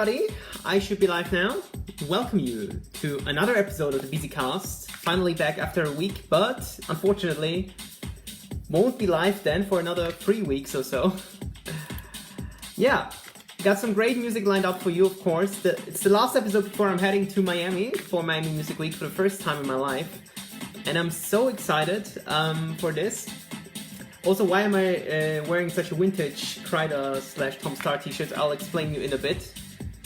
I should be live now. Welcome you to another episode of the Bisicast. Finally back after a week, but unfortunately won't be live then for another 3 weeks or so. Yeah, got some great music lined up for you, of course. It's the last episode before I'm heading to Miami for Miami Music Week for the first time in my life. And I'm so excited for this. Also, why am I wearing such a vintage Kreider/Tom Star t-shirt? I'll explain you in a bit.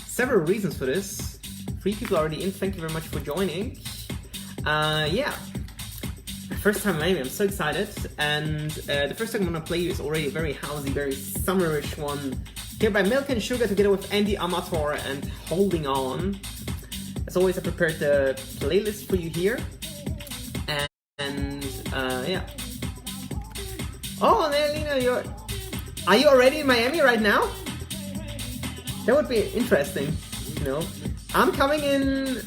Several reasons for this. 3 people already in, thank you very much for joining. Yeah, first time in Miami, I'm so excited. And the first song I'm gonna play you is already a very housey, very summerish one. Here by Milk and Sugar together with Andy Amator and Holding On. As always, I prepared the playlist for you here. And yeah. Oh, Lena, are you already in Miami right now? That would be interesting, you know. I'm coming in,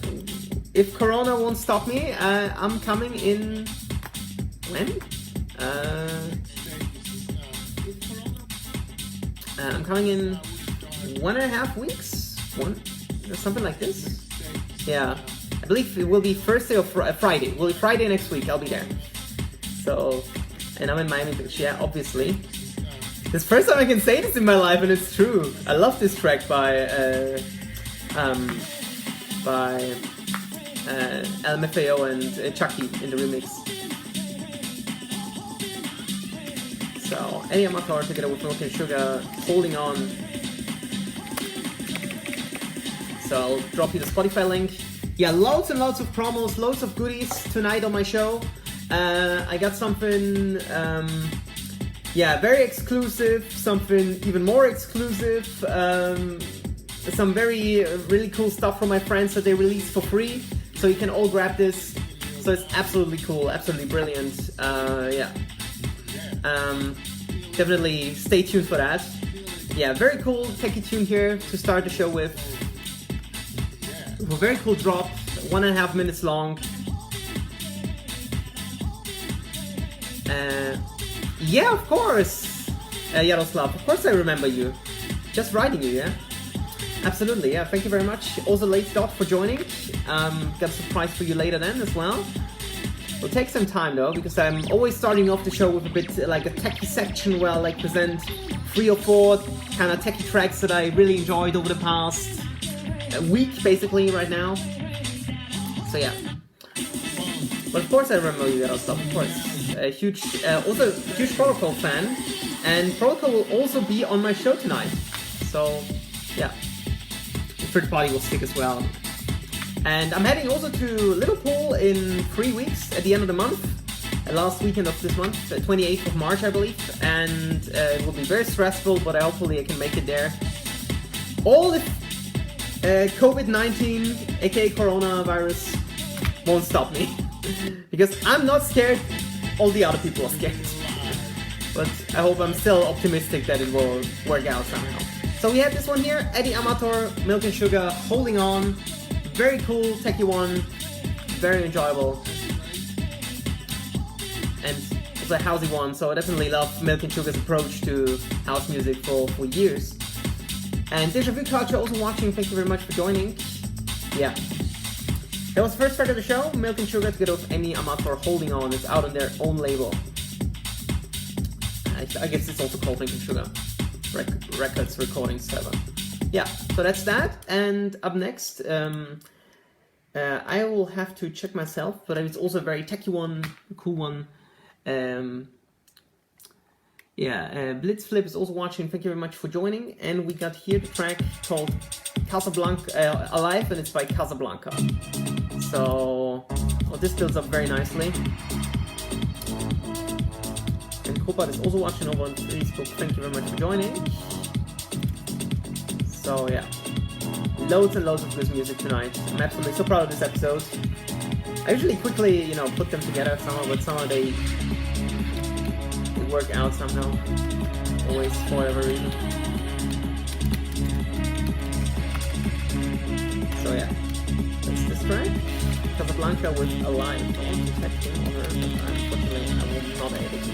if Corona won't stop me, I'm coming in, when? I'm coming in 1.5 weeks, something like this. Yeah, I believe it will be Thursday or Friday. It will be Friday next week, I'll be there. So, and I'm in Miami Beach, yeah, obviously. It's the first time I can say this in my life, and it's true. I love this track by LMFAO and Chucky in the remix. So, Eddie Amator together with Milk and Sugar, Holding On. So I'll drop you the Spotify link. Yeah, loads and loads of promos, loads of goodies tonight on my show. I got something... yeah, very exclusive, something even more exclusive, some really cool stuff from my friends that they released for free, so you can all grab this. So it's absolutely cool, absolutely brilliant. Yeah, definitely stay tuned for that. Yeah, very cool techy tune here to start the show with. A very cool drop, 1.5 minutes long. Yeah, of course, Yaroslav, of course I remember you. Just writing you, yeah? Absolutely, yeah, thank you very much. Also, late Dot for joining. Got a surprise for you later then as well. Will take some time though, because I'm always starting off the show with a bit like a techy section where I like present 3 or 4 kind of techy tracks that I really enjoyed over the past week, basically, right now. So yeah. But of course I remember you, Yaroslav, of course. A huge, also a huge Protocol fan, and Protocol will also be on my show tonight. So, yeah, the third party will stick as well. And I'm heading also to Liverpool in 3 weeks at the end of the month, last weekend of this month, 28th of March, I believe. And it will be very stressful, but hopefully I can make it there. All the COVID-19, aka coronavirus, won't stop me. Because I'm not scared. All the other people are scared. But I hope I'm still optimistic that it will work out somehow. So we have this one here, Eddie Amator, Milk and Sugar, Holding On. Very cool, techy one. Very enjoyable. And also a housey one, so I definitely love Milk and Sugar's approach to house music for years. And Deja Vu Culture also watching, thank you very much for joining. Yeah. That was the first part of the show, Milk and Sugar together with Amy Amator, Holding On. It's out on their own label. I guess it's also called Milk and Sugar. Records, recordings, whatever. Yeah, so that's that. And up next, I will have to check myself, but it's also a very techy one, a cool one. Yeah, Blitzflip is also watching, thank you very much for joining. And we got here the track called Casablanca, Alive, and it's by Casablanca. So, well, this builds up very nicely. And Kopat is also watching over on Facebook, thank you very much for joining. So yeah, loads and loads of good music tonight. I'm absolutely so proud of this episode. I usually quickly, you know, put them together somehow, but somehow they work out somehow. Always, for whatever reason. So yeah, that's this track. Casablanca with Alive. I want to check him over, but unfortunately I will not edit it.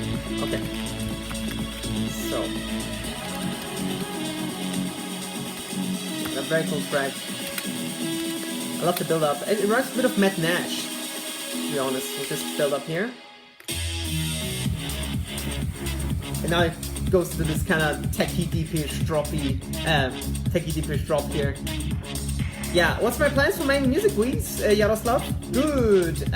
Okay. So A very cool track. I love the build up. It reminds me a bit of Matt Nash, to be honest, with this build up here. And now it goes to this kind of techy deepish drop here. Yeah, what's my plans for making music weeks, Yaroslav? Good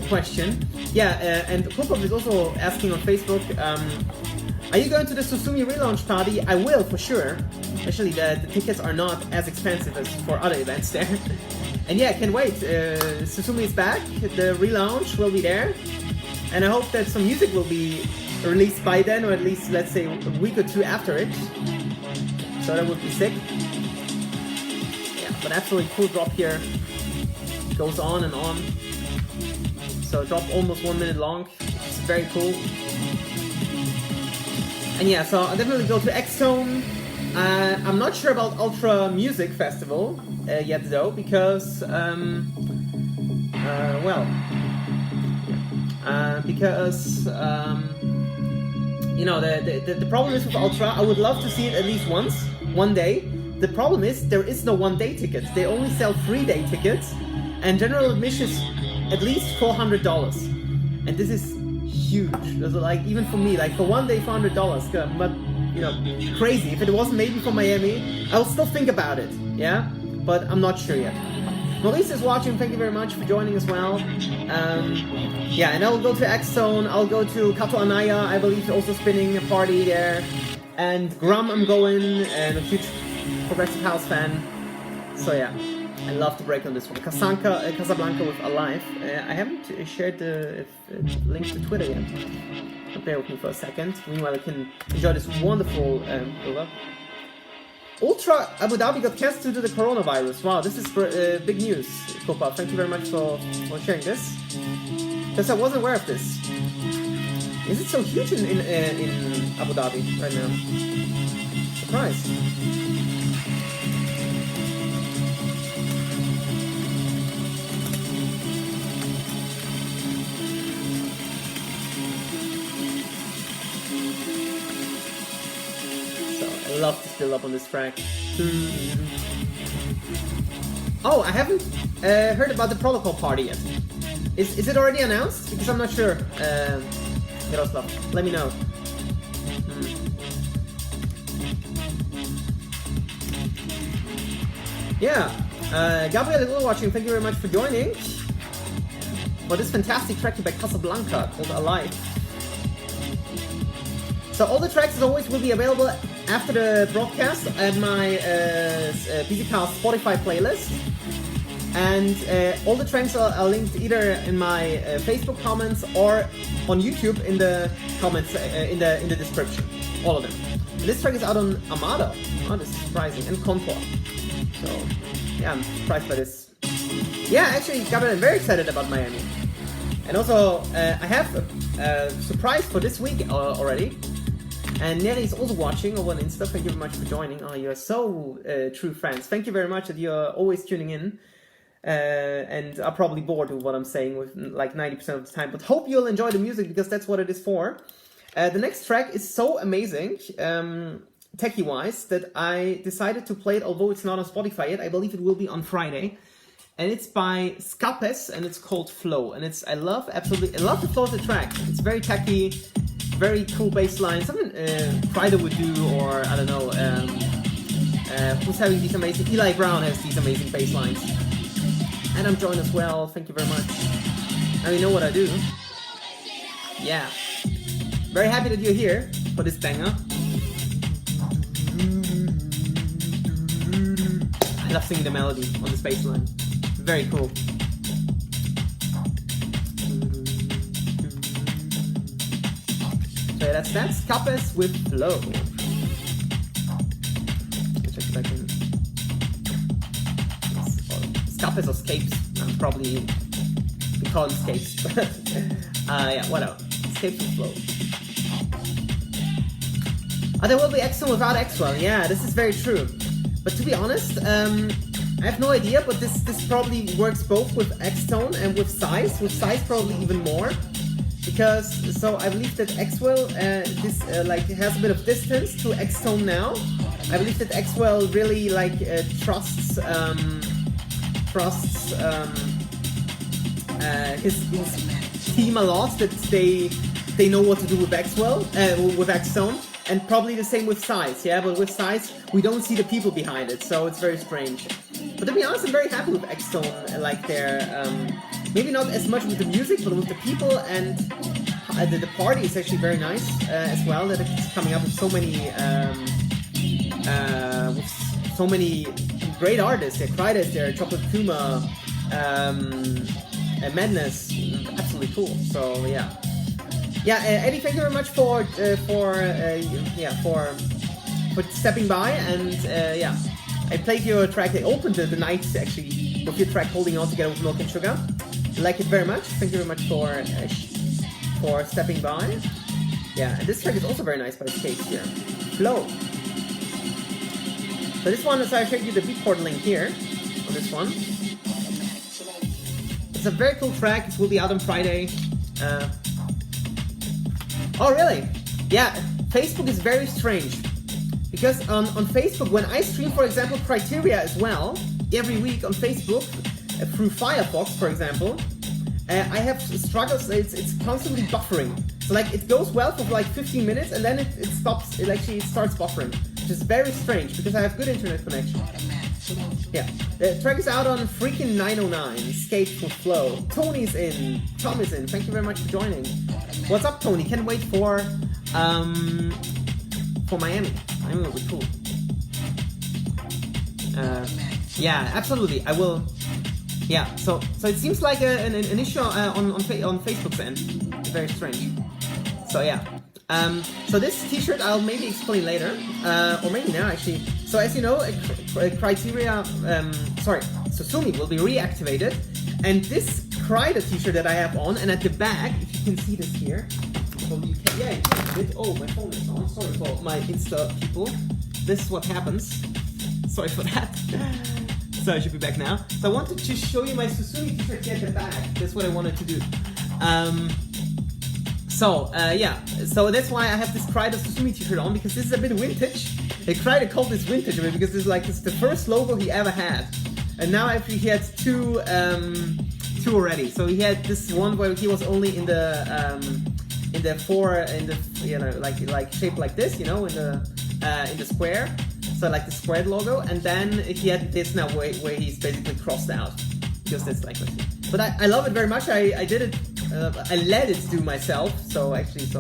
question. Yeah, and Popov is also asking on Facebook, are you going to the Susumi relaunch party? I will, for sure. Actually, the tickets are not as expensive as for other events there. And yeah, can't wait. Susumi is back, the relaunch will be there. And I hope that some music will be released by then, or at least, let's say, a week or two after it. So that would be sick. But absolutely cool drop here. Goes on and on. So drop almost 1 minute long. It's very cool. And yeah, so I'll definitely go to X-Tone. I'm not sure about Ultra Music Festival yet though, because you know, the problem is with Ultra, I would love to see it at least once, one day. The problem is there is no one-day tickets. They only sell 3-day tickets, and general admission is at least $400. And this is huge. Those are like, even for me, like for one day $400, but you know, crazy. If it wasn't maybe for Miami, I would still think about it. Yeah, but I'm not sure yet. Maurice is watching. Thank you very much for joining as well. Yeah, and I'll go to X-Zone. I'll go to Kato Anaya. I believe also spinning a party there. And Grum, I'm going, and a huge progressive house fan. So yeah, I love to break on this one. Casablanca with Alive. I haven't shared the link to Twitter yet. But bear with me for a second. Meanwhile, I can enjoy this wonderful build-up. Ultra Abu Dhabi got cancelled due to the coronavirus. Wow, this is big news, Kopa. Thank you very much for sharing this. Because I wasn't aware of this. Is it so huge in Abu Dhabi right now? Surprised. I love this build up on this track. Oh, I haven't heard about the protocol party yet. Is it already announced? Because I'm not sure. Yaroslav, let me know. Yeah, Gabriel is also watching. Thank you very much for joining. For this fantastic track by Casablanca called Alive. So all the tracks, as always, will be available after the broadcast at my Bisicast Spotify playlist. And all the tracks are linked either in my Facebook comments or on YouTube in the comments in the description. All of them. And this track is out on Amada. Oh, this is surprising. And Contour. So yeah, I'm surprised by this. Yeah, actually, Gabriel, I'm very excited about Miami. And also, I have a surprise for this week already. And Nelly is also watching over on Insta. Thank you very much for joining. Oh, you're so true friends. Thank you very much that you're always tuning in. And are probably bored with what I'm saying with like 90% of the time. But hope you'll enjoy the music because that's what it is for. The next track is so amazing, techie-wise, that I decided to play it, although it's not on Spotify yet. I believe it will be on Friday. And it's by Scapes, and it's called Flow. And I love the flow of the track. It's very techy, very cool bass line. Something Prida would do, or I don't know, who's having these amazing... Eli Brown has these amazing bass lines. And I'm joined as well, thank you very much. Now you know what I do. Yeah. Very happy that you're here for this banger. I love singing the melody on this bass line. Very cool. So yeah, that's Capes with Flow. Check it back in. Scapes or Scapes, probably we call them Scapes, but yeah, whatever. Scapes with Flow. Oh, there will be X-Tone without X-Well. Yeah, this is very true. But to be honest, I have no idea, but this probably works both with X-Tone and with Size. With Size probably even more. Because, so I believe that X-Well like has a bit of distance to X-Tone now. I believe that Axwell really like trusts his team a lot. That they know what to do with Axwell, with Axstone, and probably the same with Size. Yeah, but with Size we don't see the people behind it, so it's very strange. But to be honest, I'm very happy with Axstone. Like their maybe not as much with the music, but with the people, and the party is actually very nice as well. That it's coming up with so many great artists. There, Krydas, there, Chocolate Kuma, Madness, absolutely cool. So yeah, Eddie, thank you very much for stepping by, and I played your track. I opened the night actually with your track Holding On Together with Milk and Sugar. I like it very much. Thank you very much for stepping by. Yeah, and this track is also very nice by Skate here. Flow. So this one, so I showed you the Beatport link here on this one. It's a very cool track. It will be out on Friday. Oh really? Yeah, Facebook is very strange. Because on Facebook, when I stream, for example, Criteria as well, every week on Facebook, through Firefox, for example, I have struggles. It's constantly buffering. So like it goes well for like 15 minutes, and then it stops. It starts buffering, which is very strange because I have good internet connection. Yeah, the track is out on freaking 909. Skate for Flow. Tony's in. Tom is in. Thank you very much for joining. What's up, Tony? Can't wait for Miami. Miami will be cool. Yeah, absolutely. I will. Yeah. So it seems like an issue on Facebook's end. It's very strange. So yeah. So this T-shirt I'll maybe explain later, or maybe now actually. So as you know, Criteria, Susumi will be reactivated, and this Kryder T-shirt that I have on, and at the back, if you can see this here, so you can, yeah, you can see it. Oh, my phone is on. Sorry for my Insta people. This is what happens. Sorry for that. So I should be back now. So I wanted to show you my Susumi T-shirt here at the back. That's what I wanted to do. So that's why I have this Kryder Susumi T-shirt on, because this is a bit vintage. Kryder called this vintage because it's the first logo he ever had, and now actually he had two already. So he had this one where he was only in the like shape like this, in the square. So like the squared logo, and then he had this now where he's basically crossed out, because that's like this. But I love it very much. I did it. I let it do myself. So I paid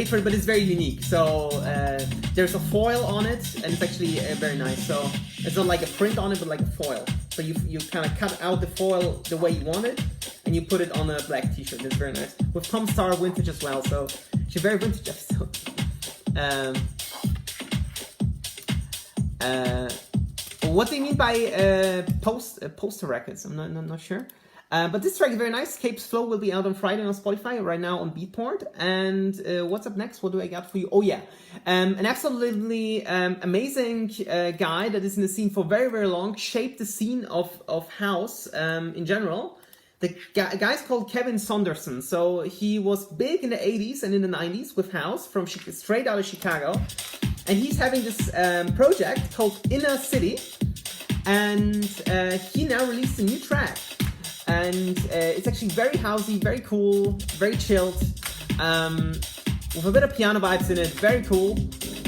for it, but it's very unique. So there's a foil on it, and it's actually very nice. So it's not like a print on it, but like a foil. So you kind of cut out the foil the way you want it, and you put it on a black T-shirt. It's very nice with Tom Star vintage as well. So it's a very vintage episode. What do you mean by poster records? I'm not sure. But this track is very nice. Cape's Flow will be out on Friday on Spotify, right now on Beatport. And what's up next? What do I got for you? Oh yeah, an absolutely amazing guy that is in the scene for very, very long, shaped the scene of house in general. The guy's called Kevin Saunderson. So he was big in the 80s and in the 90s with house, from straight out of Chicago. And he's having this project called Inner City. And he now released a new track. And it's actually very housey, very cool, very chilled, with a bit of piano vibes in it, very cool.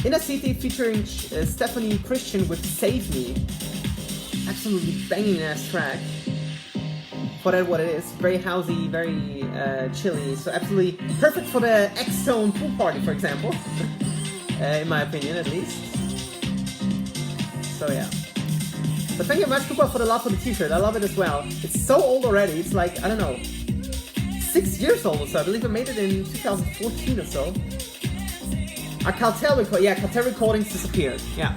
Inner City featuring Stephanie Christian with Save Me. Absolutely banging ass track. For that what it is, very housey, very chilly, so absolutely perfect for the X-Zone pool party, for example. In my opinion, at least. So yeah. But thank you very much, Cooper, for the love for the T-shirt. I love it as well. It's so old already. It's like, I don't know, 6 years old or so. I believe I made it in 2014 or so. Cartel Recordings disappeared. Yeah.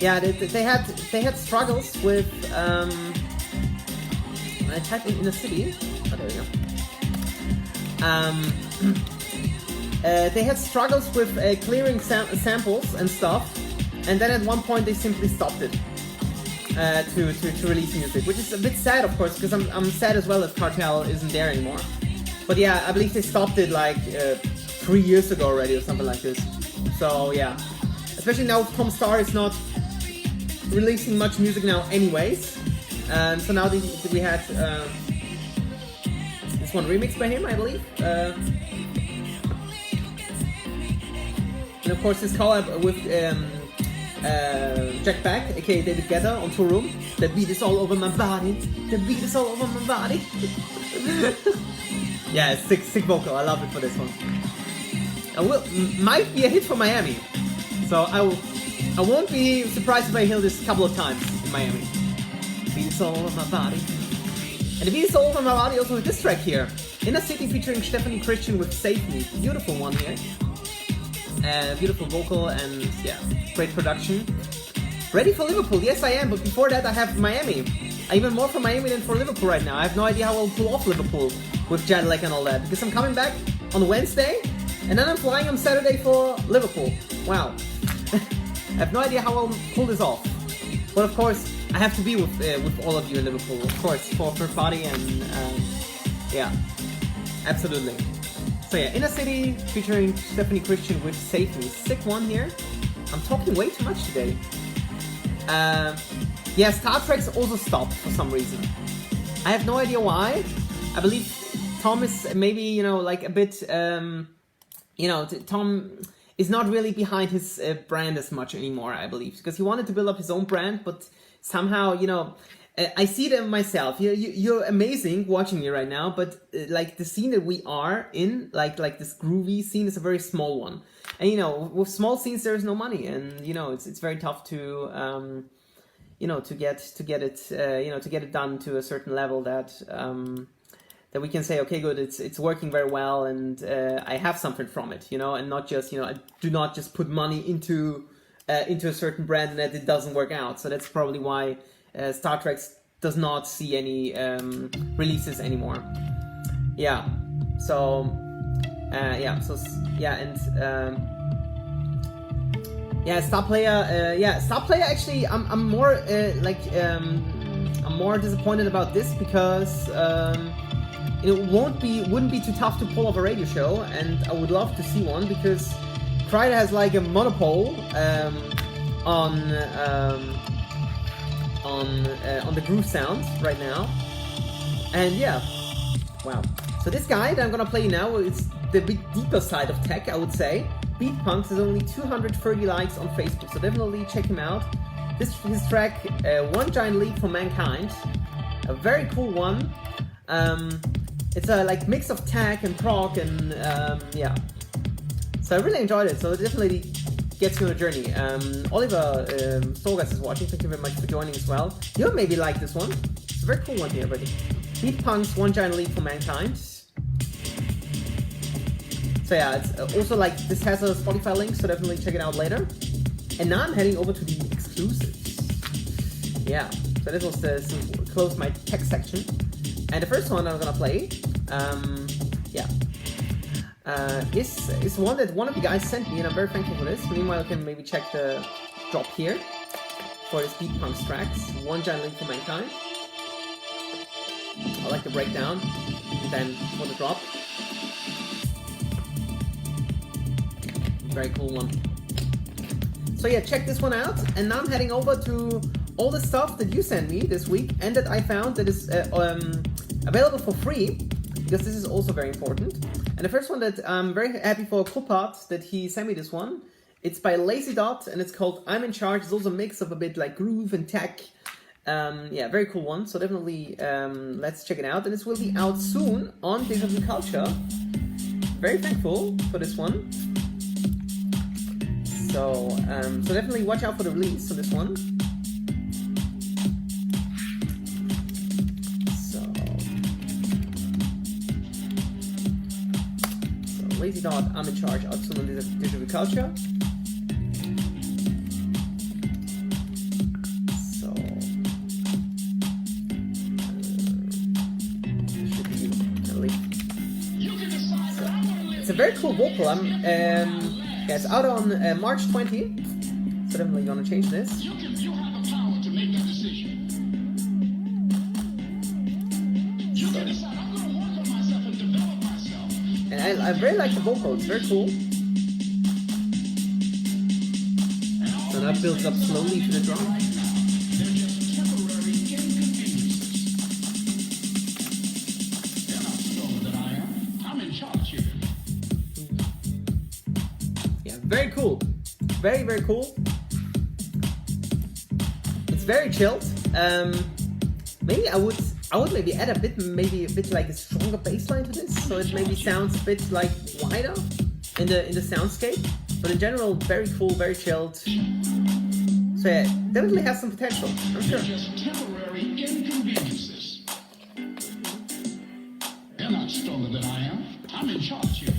Yeah, they had struggles with. I typed in Inner City. Oh, there we go. They had struggles with clearing samples and stuff, and then at one point they simply stopped it. To release music, which is a bit sad, of course, because I'm sad as well that Cartel isn't there anymore. But yeah, I believe they stopped it like 3 years ago already or something like this. So yeah, especially now Tom Starr is not releasing much music now anyways. So now we had this one remixed by him, I believe. And of course this collab with Jack Beck, aka David Guetta, on Tour Room. The beat is all over my body. The beat is all over my body. Yeah, sick vocal. I love it for this one. Might be a hit for Miami. So I won't be surprised if I hear this a couple of times in Miami. The beat is all over my body. And the beat is all over my body also with this track here. Inner City featuring Stephanie Christian with Save Me. Beautiful one here. Beautiful vocal and yeah, great production. Ready for Liverpool? Yes, I am, but before that I have Miami. I'm even more for Miami than for Liverpool right now. I have no idea how I'll pull off Liverpool with Jadlek and all that, because I'm coming back on Wednesday and then I'm flying on Saturday for Liverpool. Wow. I have no idea how I'll pull this off. But of course, I have to be with all of you in Liverpool, of course, for third party and yeah, absolutely. So yeah, Inner City featuring Stephanie Christian with Save Me. Sick one here. I'm talking way too much today. Yeah, Star Trek's also stopped for some reason. I have no idea why. I believe Tom is maybe, you know, like a bit, you know, Tom is not really behind his brand as much anymore, I believe. Because he wanted to build up his own brand, but somehow, you know, I see it in myself. You're amazing watching me right now, but like the scene that we are in, like this groovy scene, is a very small one. And you know, with small scenes there is no money, and you know it's very tough to you know to get it you know to get it done to a certain level that that we can say, okay, good, it's working very well, and I have something from it, you know, and not just, you know, I do not just put money into a certain brand and that it doesn't work out. So that's probably why Star Trek does not see any releases anymore. Yeah. So yeah. So yeah, and yeah, Star Player. Yeah, Star Player. Actually, I'm more I'm more disappointed about this because it wouldn't be too tough to pull off a radio show, and I would love to see one because Kreider has like a monopole on the groove sound right now, and yeah, wow. So this guy that I'm gonna play now, it's the bit deeper side of tech, I would say. Beat Punks has only 230 likes on Facebook, so definitely check him out. His track, One Giant Leap for Mankind, a very cool one. It's a like mix of tech and prog and yeah. So I really enjoyed it. So it definitely gets you on a journey. Oliver Sorgas is watching. Thank you very much for joining as well. You'll maybe like this one. It's a very cool one here, buddy. Beat Punk's One Giant Leap for Mankind. So yeah, it's also like this has a Spotify link, so definitely check it out later. And now I'm heading over to the exclusives. Yeah, so this was to close my tech section. And the first one I'm gonna play, yeah, is one that one of you guys sent me, and I'm very thankful for this. Meanwhile, you can maybe check the drop here for this Beat Punks tracks, One Giant Leap for Mankind. I like the breakdown, and then for the drop. Very cool one. So yeah, check this one out, and now I'm heading over to all the stuff that you sent me this week and that I found that is available for free, because this is also very important. And the first one that I'm very happy for Kupat that he sent me this one. It's by Lazy Dot and it's called I'm in Charge. It's also a mix of a bit like groove and tech. Yeah, very cool one. So definitely let's check it out. And this will be out soon on Deja Vu Culture. Very thankful for this one. So so definitely watch out for the release of this one. Lazy Dot, I'm in Charge, out soon on Deja Vu Culture. So, should be really. So, it's a very cool vocal. Yeah, it's out on March 20. So definitely gonna change this. You have the power to make that decision. You can decide, I'm gonna work on myself and develop myself. And I really like the vocal, it's very cool. Now it builds up slowly to the drum. They're just temporary inconveniences. They're not stronger than I am. I'm in charge here. Yeah, very cool. Very, very cool. It's very chilled. Maybe I would maybe add a bit like a stronger bass line to this, so it maybe sounds a bit like wider in the soundscape. But in general, very cool, very chilled. So yeah, definitely has some potential, I'm sure. They're just temporary inconveniences. They're not stronger than I am. I'm in charge here.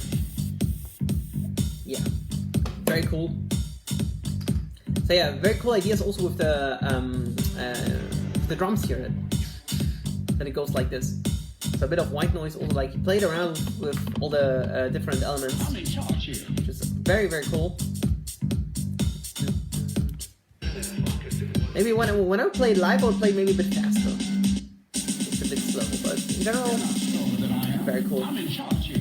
Yeah, very cool. So yeah, very cool ideas also with the drums here. That it goes like this. So a bit of white noise, also like he played around with all the different elements, I'm in charge here. which is very, very cool. Maybe when I play live, I would play maybe a bit faster. It's a bit slow, but in general, They're not stronger than I am. very cool. I'm in charge here.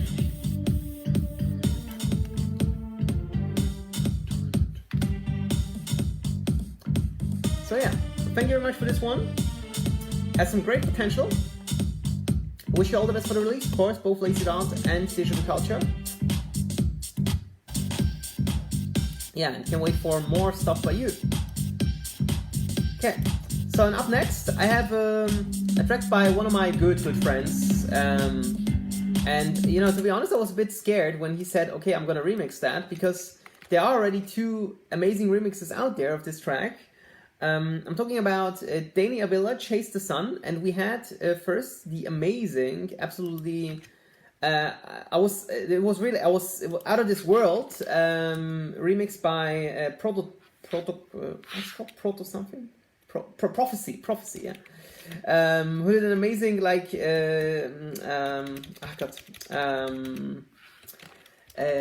So yeah, thank you very much for this one. Has some great potential. Wish you all the best for the release, of course, both Lazy Dot and Digital Culture. Yeah, and can't wait for more stuff by you. Okay, so and up next, I have a track by one of my good friends. And, you know, to be honest, I was a bit scared when he said, okay, I'm gonna remix that, because there are already 2 amazing remixes out there of this track. I'm talking about Danny Avila, Chase the Sun, and we had first the amazing, absolutely, it was out of this world, remixed by Prophecy, yeah. Who did an amazing, like,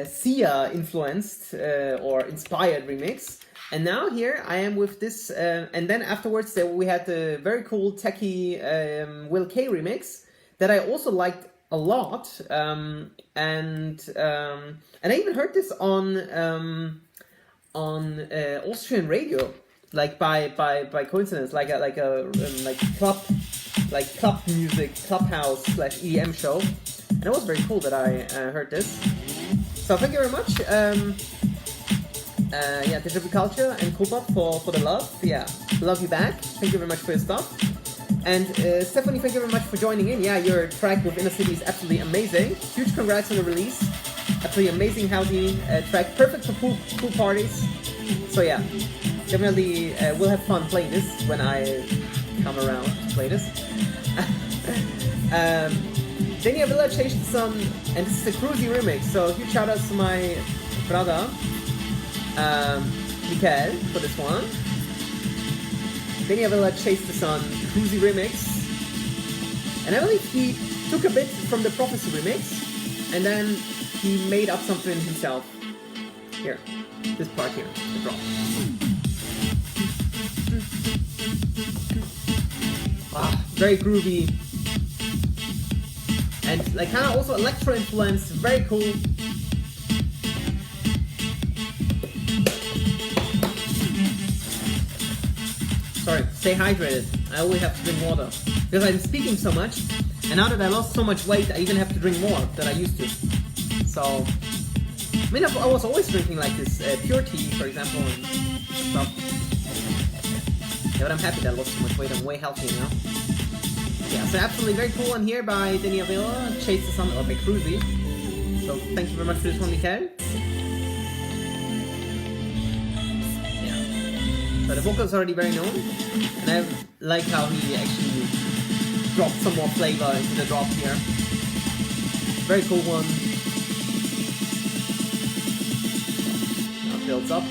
Sia influenced or inspired remix. And now here I am with this, and then afterwards we had the very cool Techy Will K remix that I also liked a lot, and I even heard this on Austrian radio, like by coincidence, like club music, clubhouse / EDM show, and it was very cool that I heard this. So thank you very much. Yeah, Digital Culture and Kubot for the love. Yeah, love you back. Thank you very much for your stuff. And Stephanie, thank you very much for joining in. Yeah, your track with Inner City is absolutely amazing. Huge congrats on the release. Absolutely amazing housey track. Perfect for pool parties. So yeah, definitely we'll have fun playing this when I come around to play this. Danny Avila, Chase the Sun, and this is a Groovy remix. So huge shout outs to my brother. Mikael for this one. Danny Avila, Chase the Sun, Groovy remix. And I believe he took a bit from the Prophecy remix and then he made up something himself. Here, this part here, the drop. Very groovy. And like kind of also electro influenced, very cool. Sorry, stay hydrated. I always have to drink water. Because I'm speaking so much, and now that I lost so much weight, I even have to drink more than I used to. So, I mean, I was always drinking like this pure tea, for example, and stuff. Yeah, but I'm happy that I lost so much weight. I'm way healthier now. Yeah, so absolutely very cool one here by Danny Avila, Chase the Sun, or by Groovy. So thank you very much for this one, Mikael. So the vocal is already very known, and I like how he actually dropped some more flavor into the drop here. Very cool one. Now it builds up.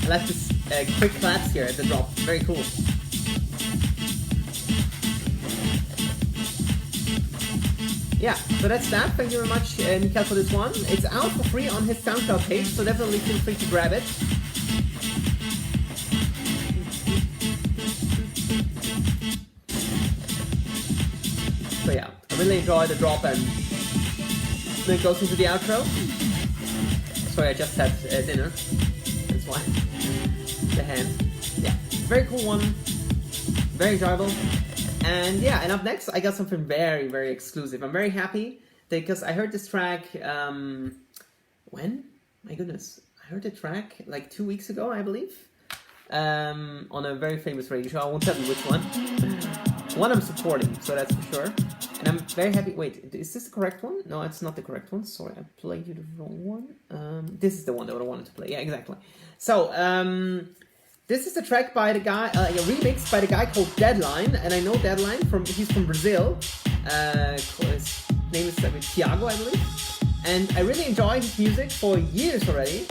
I like this quick claps here at the drop. Very cool. Yeah, so that's that. Thank you very much, Mikael, for this one. It's out for free on his SoundCloud page, so definitely feel free to grab it. So yeah, I really enjoy the drop, and then it goes into the outro. Sorry, I just had dinner. That's why. The hand. Yeah, very cool one. Very enjoyable. And yeah, and up next, I got something very, very exclusive. I'm very happy because I heard this track, when? My goodness. I heard the track like 2 weeks ago, I believe. On a very famous radio show. I won't tell you which one. One I'm supporting, so that's for sure. And I'm very happy. Wait, is this the correct one? No, it's not the correct one. Sorry, I played you the wrong one. This is the one that I wanted to play. Yeah, exactly. So, this is a track by the guy, a remix by the guy called Deadline, and I know Deadline he's from Brazil. His name is Thiago, I believe. And I really enjoy his music for years already.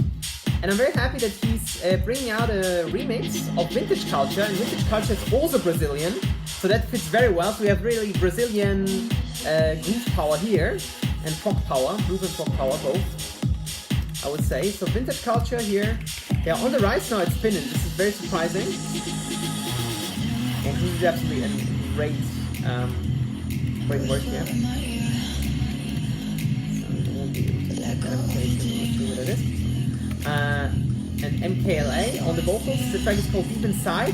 And I'm very happy that he's bringing out a remix of Vintage Culture, and Vintage Culture is also Brazilian, so that fits very well. So we have really Brazilian groove power here, and prog power, groove and prog power both, I would say. So Vintage Culture here, yeah, on the rise now, it's spinning. This is very surprising. And this is absolutely a great work here. So I won't be able to see what it is. And MKLA on the vocals. The track is called Deep Inside,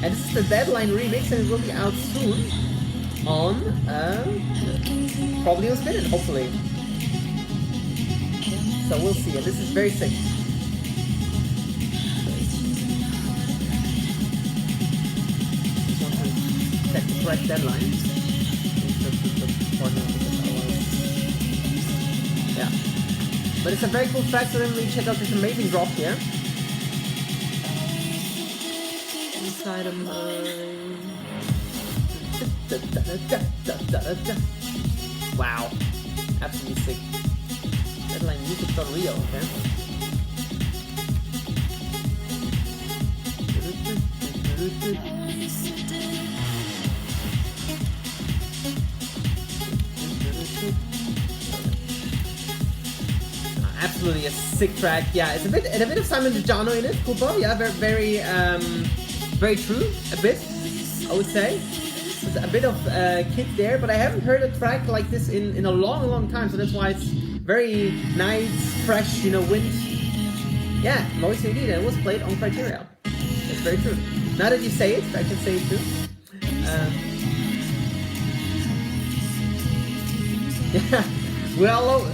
and this is the Deadline remix, and it will be out soon on probably on Spinnin', hopefully. So we'll see, and this is very sick. Just want to check the correct deadline. Yeah. But it's a very cool track, so definitely check out this amazing drop here. Inside of mine. Wow. Absolutely sick. Deadline music.real, okay? Absolutely a sick track. Yeah, it's a bit of Simon DeJano in it. Cooper, yeah, very true. A bit, I would say. There's a bit of kick there, but I haven't heard a track like this in a long time. So that's why it's very nice, fresh, wind. Yeah, Maurice indeed, and it was played on Criteria. That's very true. Now that you say it, I can say it too. Yeah, we're all over.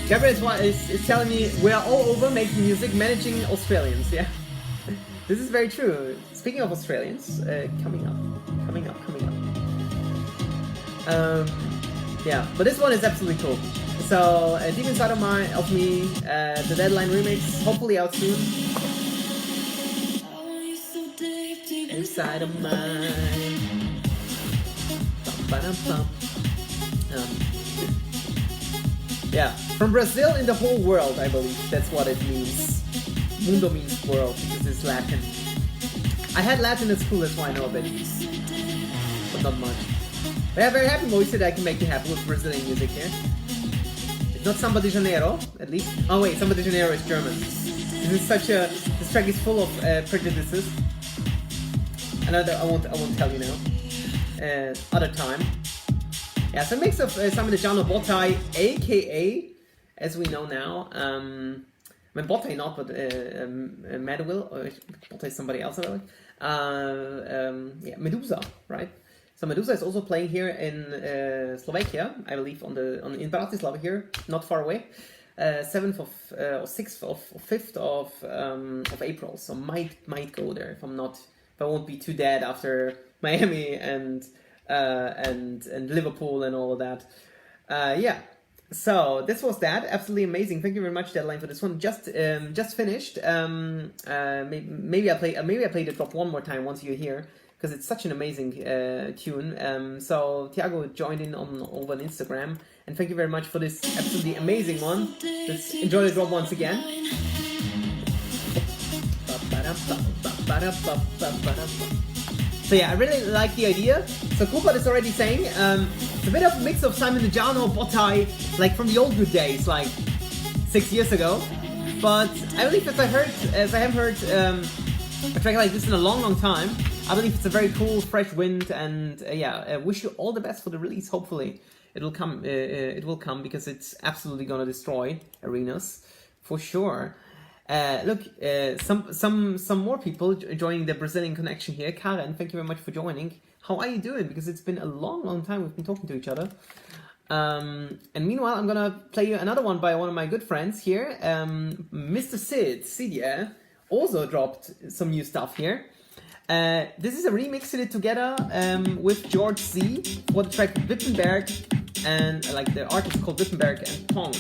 Gabriel is telling me we're all over making music, managing Australians, yeah. This is very true. Speaking of Australians, coming up. Yeah, but this one is absolutely cool. So, Deep Inside of Me, the Deadline remix, hopefully out soon. Inside of mine. Yeah, from Brazil in the whole world, I believe. That's what it means. Mundo means world, because it's Latin. I had Latin at school, that's why I know a bit. But not much. But yeah, very happy, Moise, that I can make you happy with Brazilian music here. It's not Samba de Janeiro, at least. Oh wait, Samba de Janeiro is German. This track is full of prejudices. Another, I won't tell you now. Other time. Yeah, so a mix of Simon DeJano, Botai, aka, as we know now, I mean Botai not, but Madwill, or Botai is somebody else, I believe. Yeah, Medusa, right? So Medusa is also playing here in Slovakia, I believe, in Bratislava here, not far away. 7th of or 6th or 5th of April, so might go there if I won't be too dead after Miami and Liverpool and all of that. Yeah, so this was that. Absolutely amazing. Thank you very much, Deadline, for this one. Just finished. Maybe I play the drop one more time once you're here, because it's such an amazing tune. So Thiago joined in over on Instagram, and thank you very much for this absolutely amazing one. Let's enjoy the drop once again. So yeah, I really like the idea. So Cooper is already saying it's a bit of a mix of Simon DeJano, Botai, like from the old good days, like 6 years ago. But I believe as I haven't heard a track like this in a long time, I believe it's a very cool, fresh wind, and yeah, I wish you all the best for the release. Hopefully, it will come because it's absolutely gonna destroy arenas For sure. Look, some more people joining the Brazilian connection here. Karen, thank you very much for joining. How are you doing? Because it's been a long time we've been talking to each other. And meanwhile, I'm gonna play you another one by one of my good friends here. Mr. Sid, also dropped some new stuff here. This is a remix he did together with George Z for the track Wittenberg, and like the artist called Wittenberg and Pong.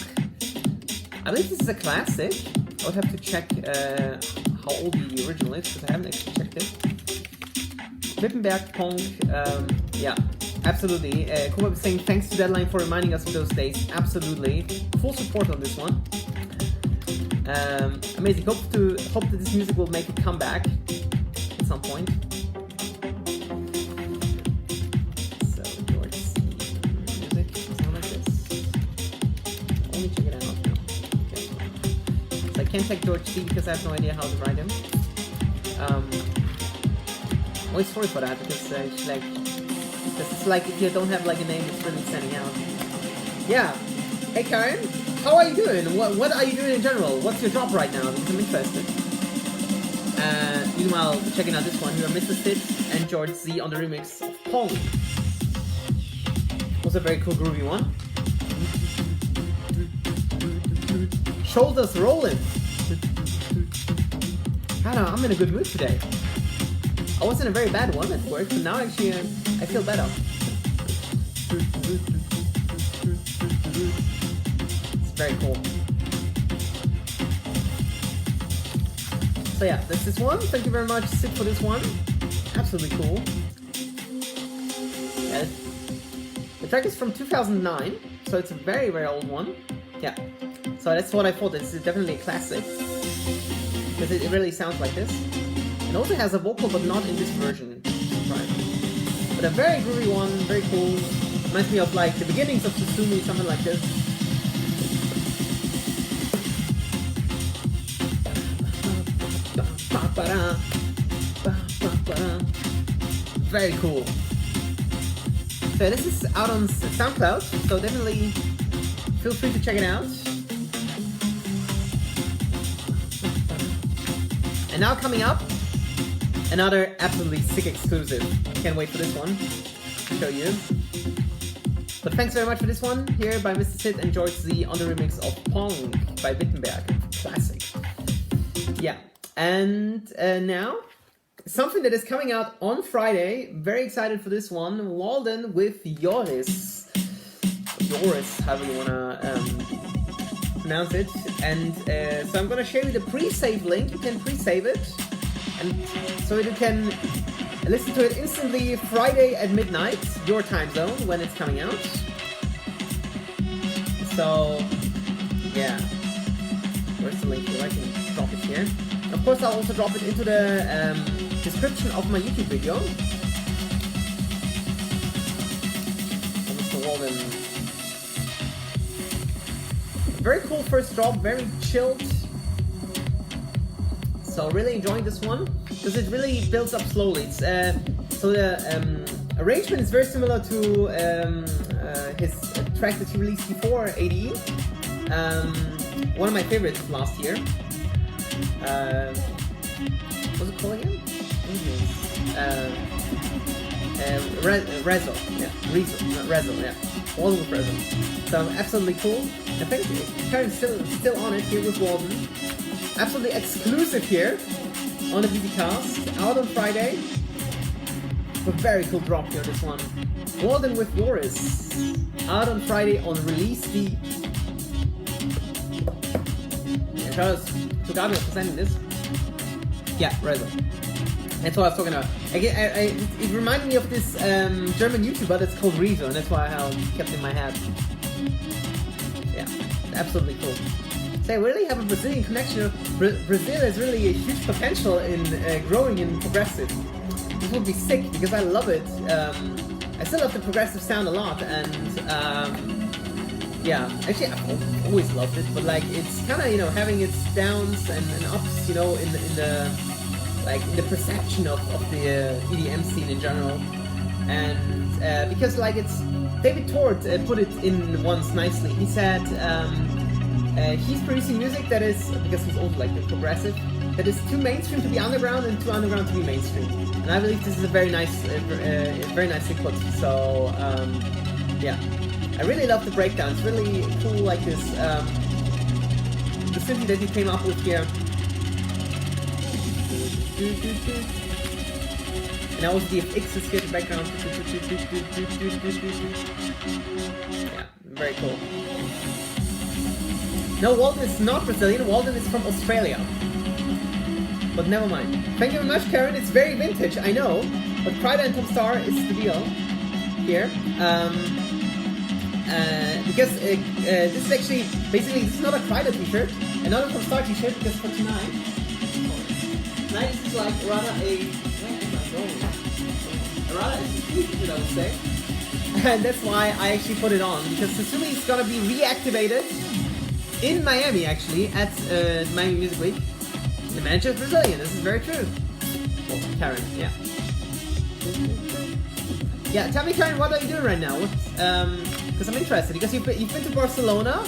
I believe this is a classic. I would have to check how old the original is, because I haven't actually checked it. Wittenberg, Pong, yeah, absolutely. Kuba was saying thanks to Deadline for reminding us of those days. Absolutely. Full support on this one. Amazing. Hope that this music will make a comeback at some point. So, George C. Music, something like this. Let me check it out now. Okay. So I can't take George C because I have no idea how to write him. Always sorry for that, because it's like if you don't have like a name, it's really standing out. Yeah. Hey Karen, how are you doing? What are you doing in general? What's your job right now? Because I'm interested. Meanwhile, checking out this one here, Mr. Sid and George Z on the remix of Pong. Was a very cool groovy one. Shoulders rolling. I don't know, I'm in a good mood today. I was in a very bad one at work, but now actually I feel better. It's very cool. So yeah, that's this one. Thank you very much, Sid, for this one. Absolutely cool. Yeah. The track is from 2009, so it's a very, very old one. Yeah. So that's what I thought. This is definitely a classic, because it really sounds like this. It also has a vocal, but not in this version. Right. But a very groovy one, very cool. Reminds me of like the beginnings of Susumi, something like this. Very cool. So this is out on SoundCloud, so definitely feel free to check it out. And now coming up, another absolutely sick exclusive. Can't wait for this one to show you. But thanks very much for this one here by Mr. Sid and George Z on the remix of Pong by Wittenberg. Classic. Yeah. And now, something that is coming out on Friday. Very excited for this one. Walden with Joris. Joris, however you wanna pronounce it. And so I'm gonna share you the pre-save link. You can pre-save it, and so you can listen to it instantly Friday at midnight, your time zone, when it's coming out. So yeah, where's the link here? I can drop it here. Of course, I'll also drop it into the description of my YouTube video. Mr. Walden. Very cool first drop, very chilled. So really enjoying this one, because it really builds up slowly. It's so the arrangement is very similar to his track that he released before, ADE. One of my favorites of last year. What's it called again? Rezo, yeah. Rezo, yeah. Walden with Rezo. So absolutely cool. I think Karen's still on it here with Walden. Absolutely exclusive here on the Bisicast, out on Friday. A very cool drop here, this one. Walden with Joris, out on Friday on Release D. Yeah, shout out to Gabriel for sending this. Yeah, Rezo. That's what I was talking about. Again, it reminded me of this German YouTuber that's called Rezo, and that's why I kept it in my head. Yeah, absolutely cool. So I really have a Brazilian connection. Brazil has really a huge potential in growing in progressive. This would be sick, because I love it. I still love the progressive sound a lot, and yeah, actually I've always loved it, but like it's kind of, you know, having its downs and ups, you know, in the perception of the EDM scene in general. And because like it's David Tort put it in once nicely. He said he's producing music that is, because he's also like the progressive, that is too mainstream to be underground and too underground to be mainstream. And I believe this is a very very nicely put. So yeah, I really love the breakdown. It's really cool, like this, the synth that he came up with here. And also the FX is here in the background. Yeah, very cool. No, Walden is not Brazilian, Walden is from Australia. But never mind. Thank you very much, Karen. It's very vintage, I know. But Pride and Tom Star is the deal here. Because this is actually, basically, this is not a Crider t-shirt, and not a Tom Star t-shirt, because for tonight, this is like rather a, where am I going? Rather a t-shirt, I would say. And that's why I actually put it on, because Susumi is gonna be reactivated in Miami, actually, at Miami Music Week. The manager is Brazilian, this is very true. Oh, Karen, yeah. Yeah, tell me, Karen, what are you doing right now? Because I'm interested, because you've been to Barcelona,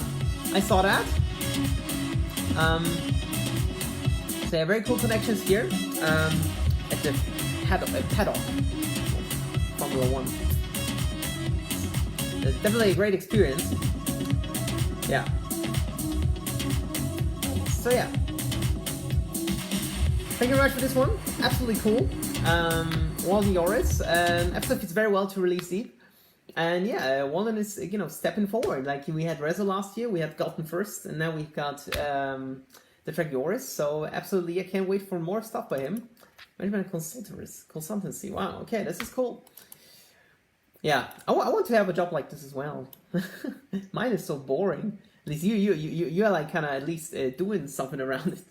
I saw that. So yeah, very cool connections here at the paddock, Formula 1. It's definitely a great experience. Yeah. So yeah. Thank you very much for this one. Absolutely cool. Walden Yoris. Absolutely fits very well to release Deep. And yeah, Walden is, you know, stepping forward. Like we had Rezo last year, we had Gotten first, and now we've got the track Yoris. So absolutely, I can't wait for more stuff by him. Management consultancy. Wow. Okay, this is cool. Yeah, I want to have a job like this as well. Mine is so boring. At least you are like kind of at least doing something around it,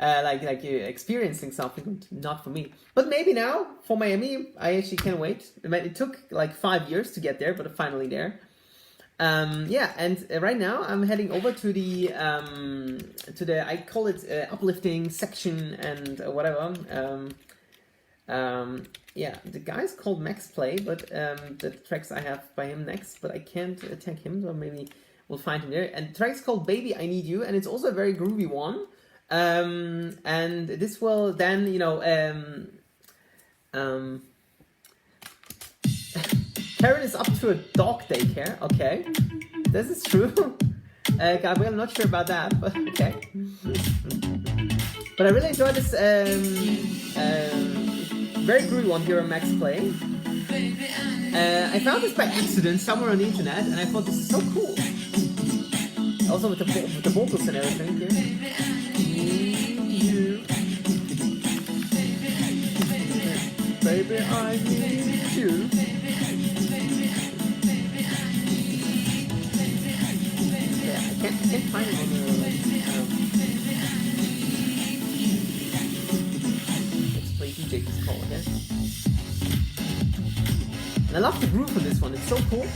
like you're experiencing something. Not for me, but maybe now for Miami, I actually can't wait. It took like 5 years to get there, but I'm finally there. Yeah, and right now I'm heading over to the I call it uplifting section and whatever. Yeah, the guy's called Max Play, but the tracks I have by him next, but I can't tag him, so maybe we'll find him there. And the track's called Baby I Need You, and it's also a very groovy one. And this will then, you know, Karen is up to a dog daycare. Okay, this is true. Gabriel, I'm not sure about that, but okay. But I really enjoy this very groovy one here on Max Play. I found this by accident somewhere on the internet, and I thought this is so cool. Also with the vocals and everything here. Baby, I need you. Yeah, I can't find it on the let's play DJ this call again. And I love the groove on this one, it's so cool.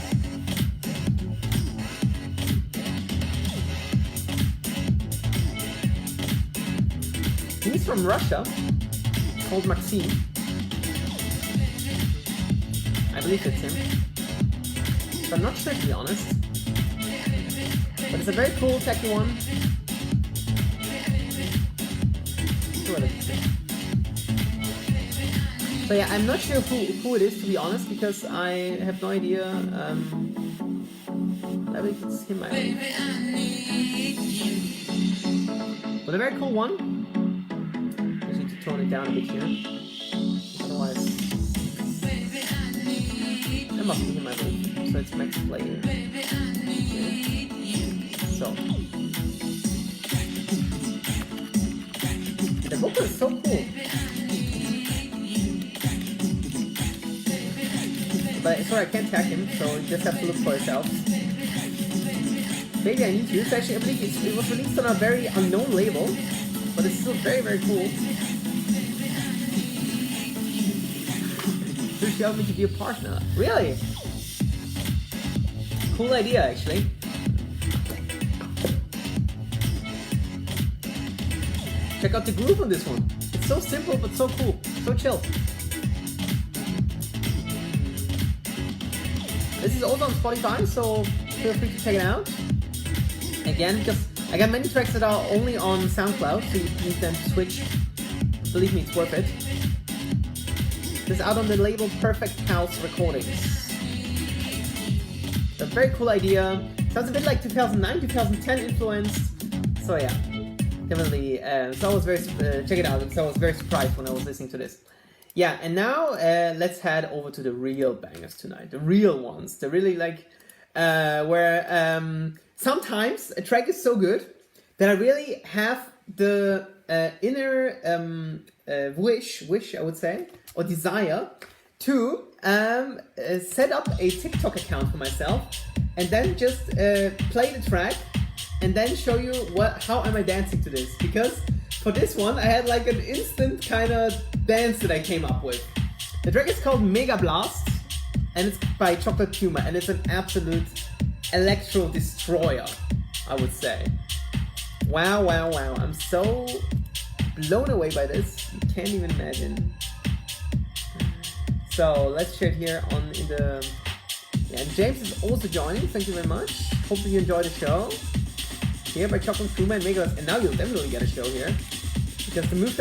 He's from Russia, called Maxime. I believe it's him. But I'm not sure, to be honest. But it's a very cool, techy one. So yeah, I'm not sure who it is, to be honest, because I have no idea. I believe it's him, I believe. But a very cool one. Tone it down a bit here. Otherwise, that must be him, I believe. So it's Max Play here. So the vocal is so cool. But sorry, I can't tag him, so you just have to look for yourself. Baby I Need You. It's actually, I believe it was released on a very unknown label, but it's still very, very cool. She asked me to be a partner. Really? Cool idea, actually. Check out the groove on this one. It's so simple, but so cool. So chill. This is also on Spotify, so feel free to check it out. Again, because I got many tracks that are only on SoundCloud, so you need them to switch. Believe me, it's worth it. This is out on the label Perfect House Recordings. A very cool idea. Sounds a bit like 2009, 2010 influenced. So yeah, definitely. So I was very check it out. So I was very surprised when I was listening to this. Yeah, and now let's head over to the real bangers tonight. The real ones. The really like where sometimes a track is so good that I really have the inner wish I would say, or desire to set up a TikTok account for myself and then just play the track and then show you how am I dancing to this, because for this one I had like an instant kind of dance that I came up with. The track is called Mega Blast and it's by Chocolate Puma and it's an absolute electro destroyer, I would say. Wow, wow, wow. I'm so blown away by this. You can't even imagine. So let's share it here in the... Yeah, and James is also joining. Thank you very much. Hope that you enjoy the show. Here by Chocolate Puma and Mega Blast. And now you'll definitely get a show here. Because the moves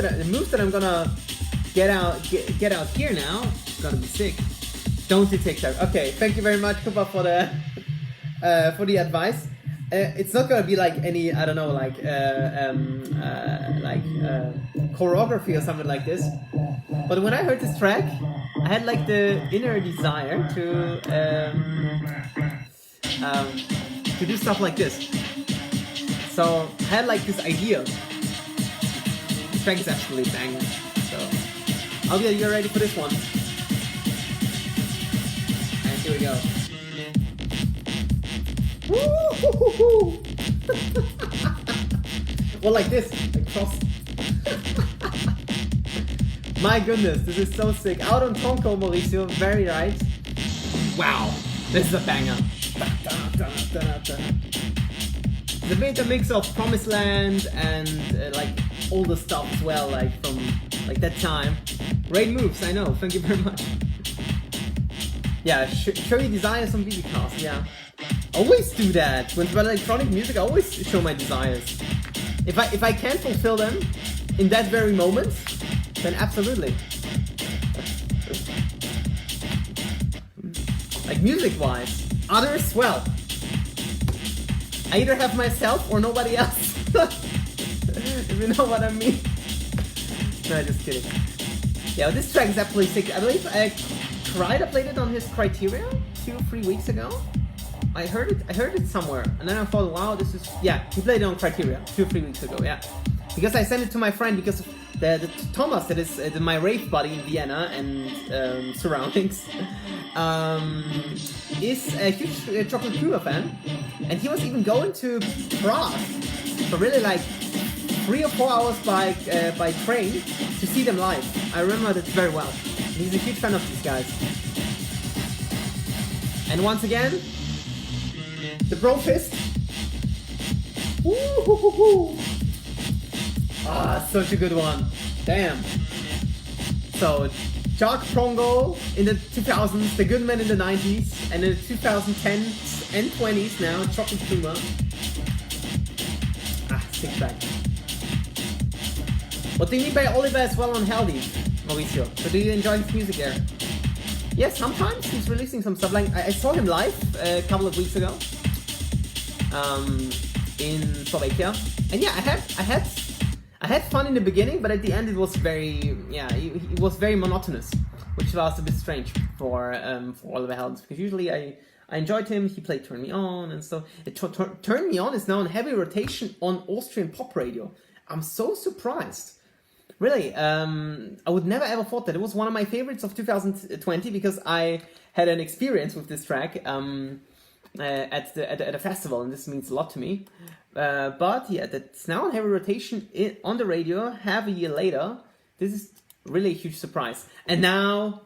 that I'm gonna get out here now is gonna be sick. Don't do TikTok. Okay, thank you very much, Kupa, for the advice. It's not gonna be like any, I don't know, like choreography or something like this. But when I heard this track, I had like the inner desire to do stuff like this. So I had like this idea. This track is absolutely banging. So I hope that you're ready for this one. And here we go. Woo-hoo-hoo-hoo. Well, like this, like cross. My goodness, this is so sick. Out on Tonko, Mauricio, very right. Wow, this is a banger. The bit a mix of Promised Land and like all the stuff as well, like from like that time. Great moves, I know. Thank you very much. Yeah, show your desires on Bisicast. Yeah. Always do that. When about electronic music, I always show my desires. If I can't fulfill them in that very moment, then absolutely. Like music-wise, others, well, I either have myself or nobody else. If you know what I mean. No, just kidding. Yeah, this track is absolutely sick. I believe I played it on his Criteria 2-3 weeks ago. I heard it somewhere, and then I thought, wow, this is, yeah, he played it on Criteria 2-3 weeks ago, yeah. Because I sent it to my friend, because the Thomas, that is my rave buddy in Vienna and surroundings, is a huge Chocolate Puma fan, and he was even going to Prague for really like 3 or 4 hours by train to see them live. I remember that very well. He's a huge fan of these guys. And once again, the bro fist. Woo-hoo-hoo-hoo. Ah, such a good one. Damn. So, Jock Prongo in the 2000s, the Goodman in the 90s, and in the 2010s and 20s now, Chocolate Puma. Ah, sick track. What do you mean by Oliver as well on Healthy, Mauricio? So do you enjoy his music there? Yeah, sometimes he's releasing some stuff. Like I saw him live a couple of weeks ago in Slovakia, and yeah, I had fun in the beginning, but at the end it was very it was very monotonous, which was a bit strange for Oliver Heldens, because usually I enjoyed him. He played Turn Me On and so. Turn Me On is now in heavy rotation on Austrian pop radio. I'm so surprised. Really, I would never ever thought that. It was one of my favorites of 2020 because I had an experience with this track at a festival, and this means a lot to me. But yeah, that's now on heavy rotation on the radio half a year later. This is really a huge surprise. And now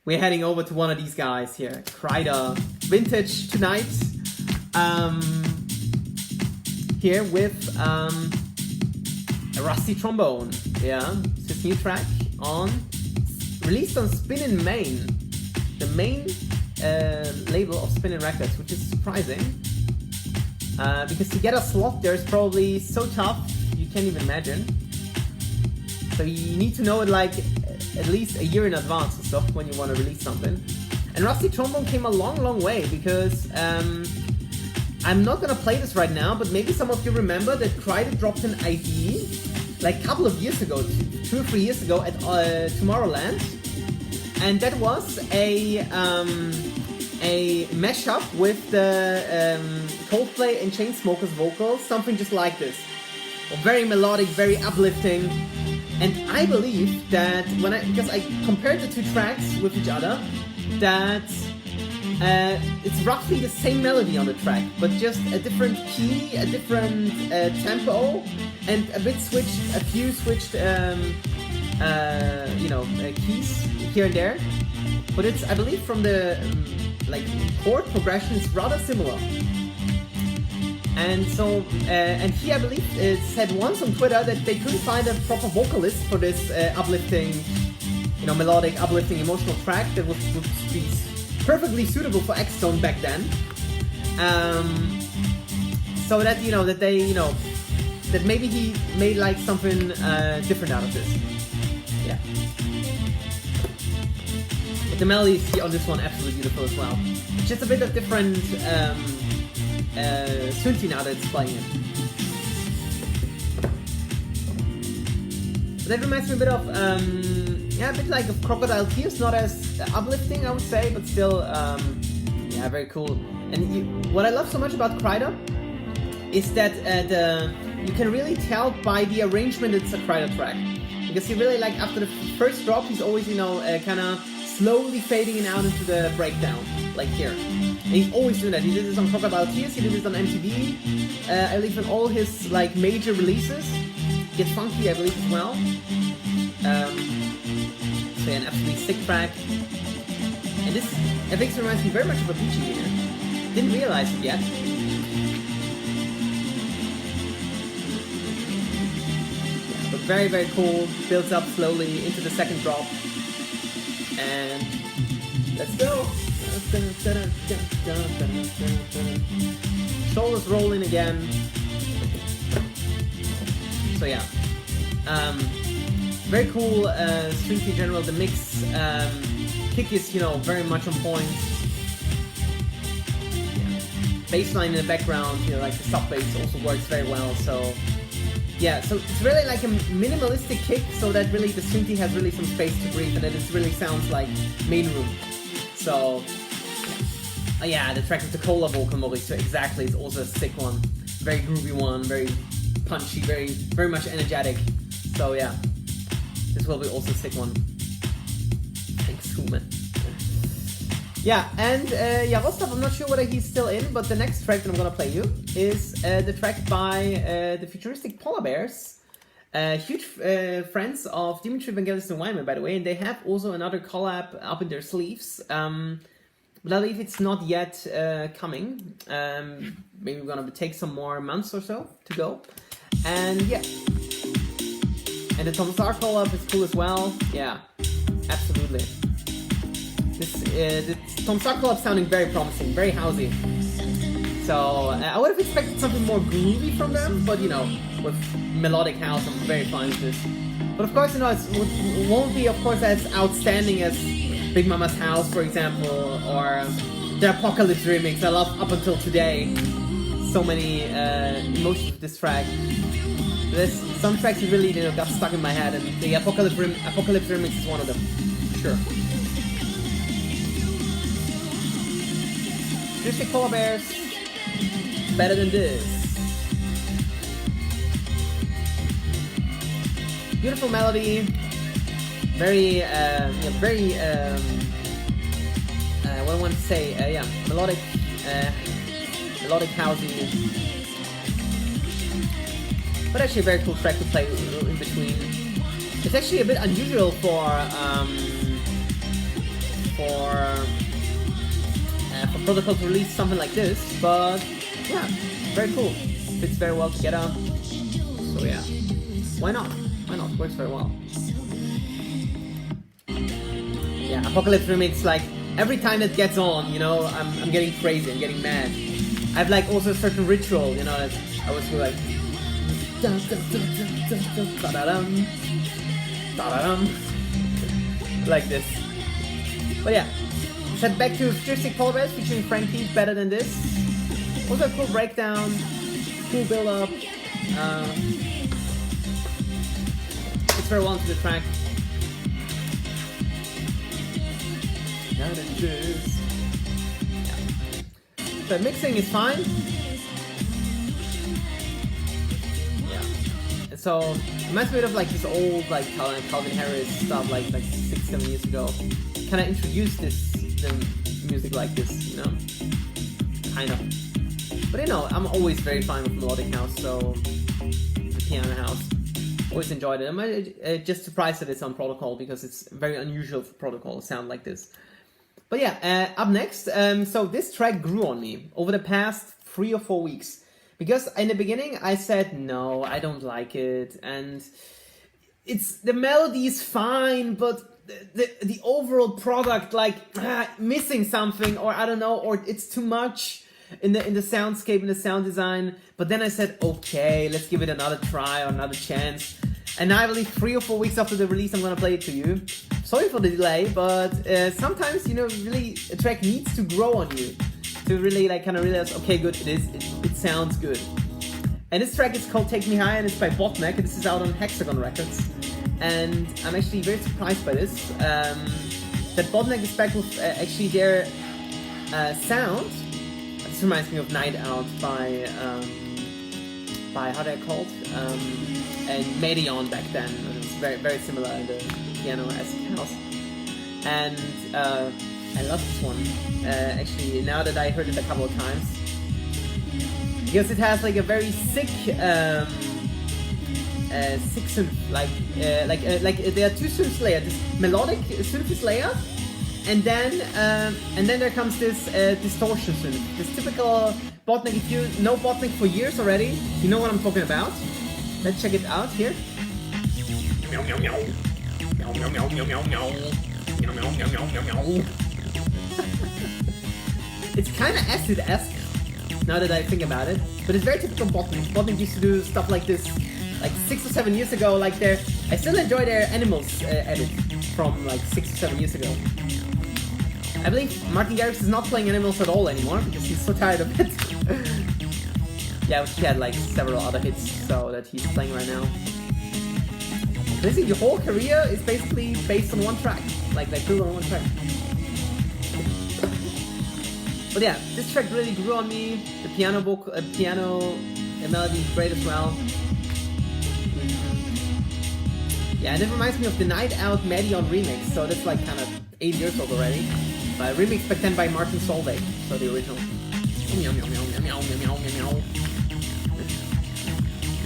we're heading over to one of these guys here, Kreider Vintage tonight. Here with a Rusty Trombone. Yeah, it's his new track released on Spinnin' Main, the main label of Spinnin' Records, which is surprising. because to get a slot there is probably so tough you can't even imagine. So you need to know it like at least a year in advance or so when you want to release something. And Rusty Trombone came a long way because I'm not gonna play this right now, but maybe some of you remember that Kryder dropped an ID like a couple of years ago, 2 or 3 years ago at Tomorrowland, and that was a mashup with the Coldplay and Chainsmokers vocals, something just like this. Very melodic, very uplifting, and I believe that because I compared the two tracks with each other, that it's roughly the same melody on the track, but just a different key, a different tempo, and a few switched keys here and there. But it's, I believe, from the like chord progression is rather similar. And so, and he, I believe, said once on Twitter that they couldn't find a proper vocalist for this uplifting, melodic, uplifting, emotional track that would be perfectly suitable for X-Zone back then. So that, that they, that maybe he made like something different out of this. Yeah. But the melodies on this one absolutely beautiful as well. It's just a bit of different synthy now that it's playing it. But that reminds me a bit of, a bit like of Crocodile Tears, not as uplifting, I would say, but still, very cool. And what I love so much about Kryder is that you can really tell by the arrangement it's a Kryder track. Because he really, like, after the first drop, he's always, kind of slowly fading in out into the breakdown, like here. And he's always doing that. He did this on Crocodile Tears, he did this on MTV, I believe in all his, like, major releases. Get Funky, I believe, as well. So yeah, an absolutely sick track. And this, I think, reminds me very much of a Bisi here. Didn't realize it yet. Yeah, but very cool. Builds up slowly into the second drop. And let's go. Shoulders rolling again. So yeah. Very cool street in general. The mix kick is, very much on point. Yeah. Bassline in the background, like the sub bass also works very well. So yeah, so it's really like a minimalistic kick, so that really the synthy has really some space to breathe, and it really sounds like main room. So yeah, the track with the Cola vocal mode, so exactly, it's also a sick one, very groovy one, very punchy, very much energetic. So yeah. This will be also a sick one. Thanks, Human. Yeah, and Yaroslav, I'm not sure whether he's still in, but the next track that I'm gonna play you is the track by the futuristic Polar Bears. Huge friends of Dimitri Vangelis and Wyman, by the way, and they have also another collab up in their sleeves. But I believe it's not yet coming. Maybe we're gonna take some more months or so to go. And yeah. And the Tom Star collab is cool as well. Yeah, absolutely. This Tom Star collab sounding very promising, very housey. So I would have expected something more groovy from them, but with melodic house, I'm very fine with this. But of course, it won't be, of course, as outstanding as Big Mama's House, for example, or the Apocalypse remix. I love Up Until Today. So many emotions with this track. There's some tracks that really got stuck in my head, and the Apocalypse remix is one of them, for sure. Futuristic Polar Bears, better than this. Beautiful melody, very, what do I want to say? Melodic housey. But actually a very cool track to play in between. It's actually a bit unusual for Protocol to release something like this, but yeah, very cool. Fits very well together. So yeah, why not? Why not? Works very well. Yeah, Apocalypse remix, like every time it gets on, I'm getting crazy, I'm getting mad. I have like also a certain ritual, you know, that I was like dun, dun, dun, dun, dun, dun, da-da-dum, da-da-dum, like this. But yeah, set back to Futuristic Polar Bears featuring Frankie, Better Than This. Also a cool breakdown, cool build up. It's very well into the track. Better Than This. Yeah. The mixing is fine. Yeah. So it reminds me of like this old like Calvin Harris stuff like 6-7 years ago. Kind of introduced the music like this, you know, kind of. But you know, I'm always very fine with melodic house, so the piano house. Always enjoyed it. I'm just surprised that it's on Protocol because it's very unusual for Protocol to sound like this. But yeah, up next, so this track grew on me over the past 3 or 4 weeks. Because in the beginning I said, no, I don't like it, and the melody is fine, but the overall product, like, missing something, or I don't know, or it's too much in the soundscape, in the sound design. But then I said, okay, let's give it another try or another chance. And now I believe 3 or 4 weeks after the release, I'm gonna play it to you. Sorry for the delay, but sometimes, you know, really a track needs to grow on you to really like kind of realize, okay, good, it sounds good. And this track is called Take Me High, and it's by Botneck, and this is out on Hexagon Records. And I'm actually very surprised by this, that Botneck is back with actually their sound. This reminds me of Night Out by how they're called, and Medion back then. It was very, very similar in the piano-esque house. And I love this one, actually, now that I heard it a couple of times. Because it has like a very sick synth, like there are 2 synth layers, this melodic synth layer, and then there comes this distortion synth, this typical Botneck. If you know Botneck for years already, you know what I'm talking about. Let's check it out here. It's kind of acid-esque, now that I think about it, but it's very typical Botneck. Botneck used to do stuff like this, like 6 or 7 years ago. Like I still enjoy their Animals edit from like 6 or 7 years ago. I believe Martin Garrix is not playing Animals at all anymore because he's so tired of it. Yeah, he had like several other hits so that he's playing right now. Basically, your whole career is basically based on one track, like built on one track. But yeah, this track really grew on me. The piano melody is great as well. Yeah, and it reminds me of the Night Out Medion remix, so that's like kind of 8 years old already. But remixed back then by Martin Solveig, so the original.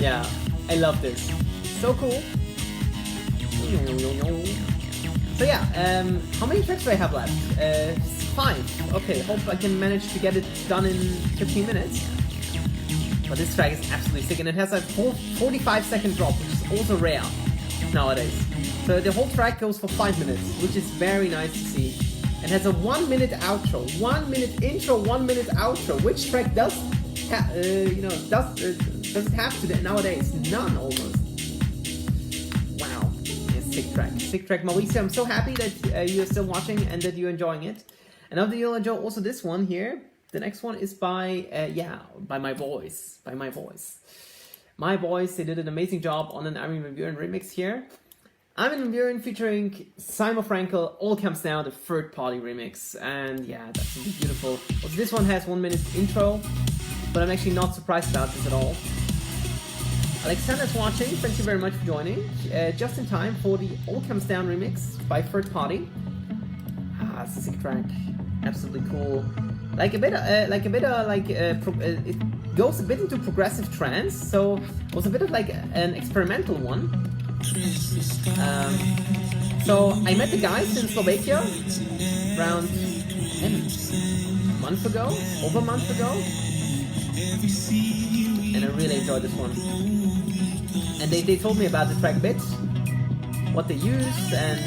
Yeah, I love this. So cool. So yeah, how many tracks do I have left? 5. Okay, hope I can manage to get it done in 15 minutes. But this track is absolutely sick, and it has a 45-second drop, which is also rare nowadays. So the whole track goes for 5 minutes, which is very nice to see. It has a 1 minute outro, 1 minute intro, 1 minute outro. Which track does it have today nowadays? None, almost. Wow, yeah, sick track. Mauricio, I'm so happy that you're still watching and that you're enjoying it. And I hope that you'll enjoy also this one here. The next one is by My Boys. My Boys, they did an amazing job on an Armin van Buuren remix here. Armin van Buuren featuring Simon Frankel, All Comes Down, the third-party remix. And yeah, that's really beautiful. Also, this one has 1 minute intro, but I'm actually not surprised about this at all. Alexander's watching, thank you very much for joining. Just in time for the All Comes Down remix by Third Party. It's a sick track. Absolutely cool. It goes a bit into progressive trance, so it was a bit of like an experimental one. So I met the guys in Slovakia around a month ago, over a month ago, and I really enjoyed this one. And they told me about the track a bit, what they used, and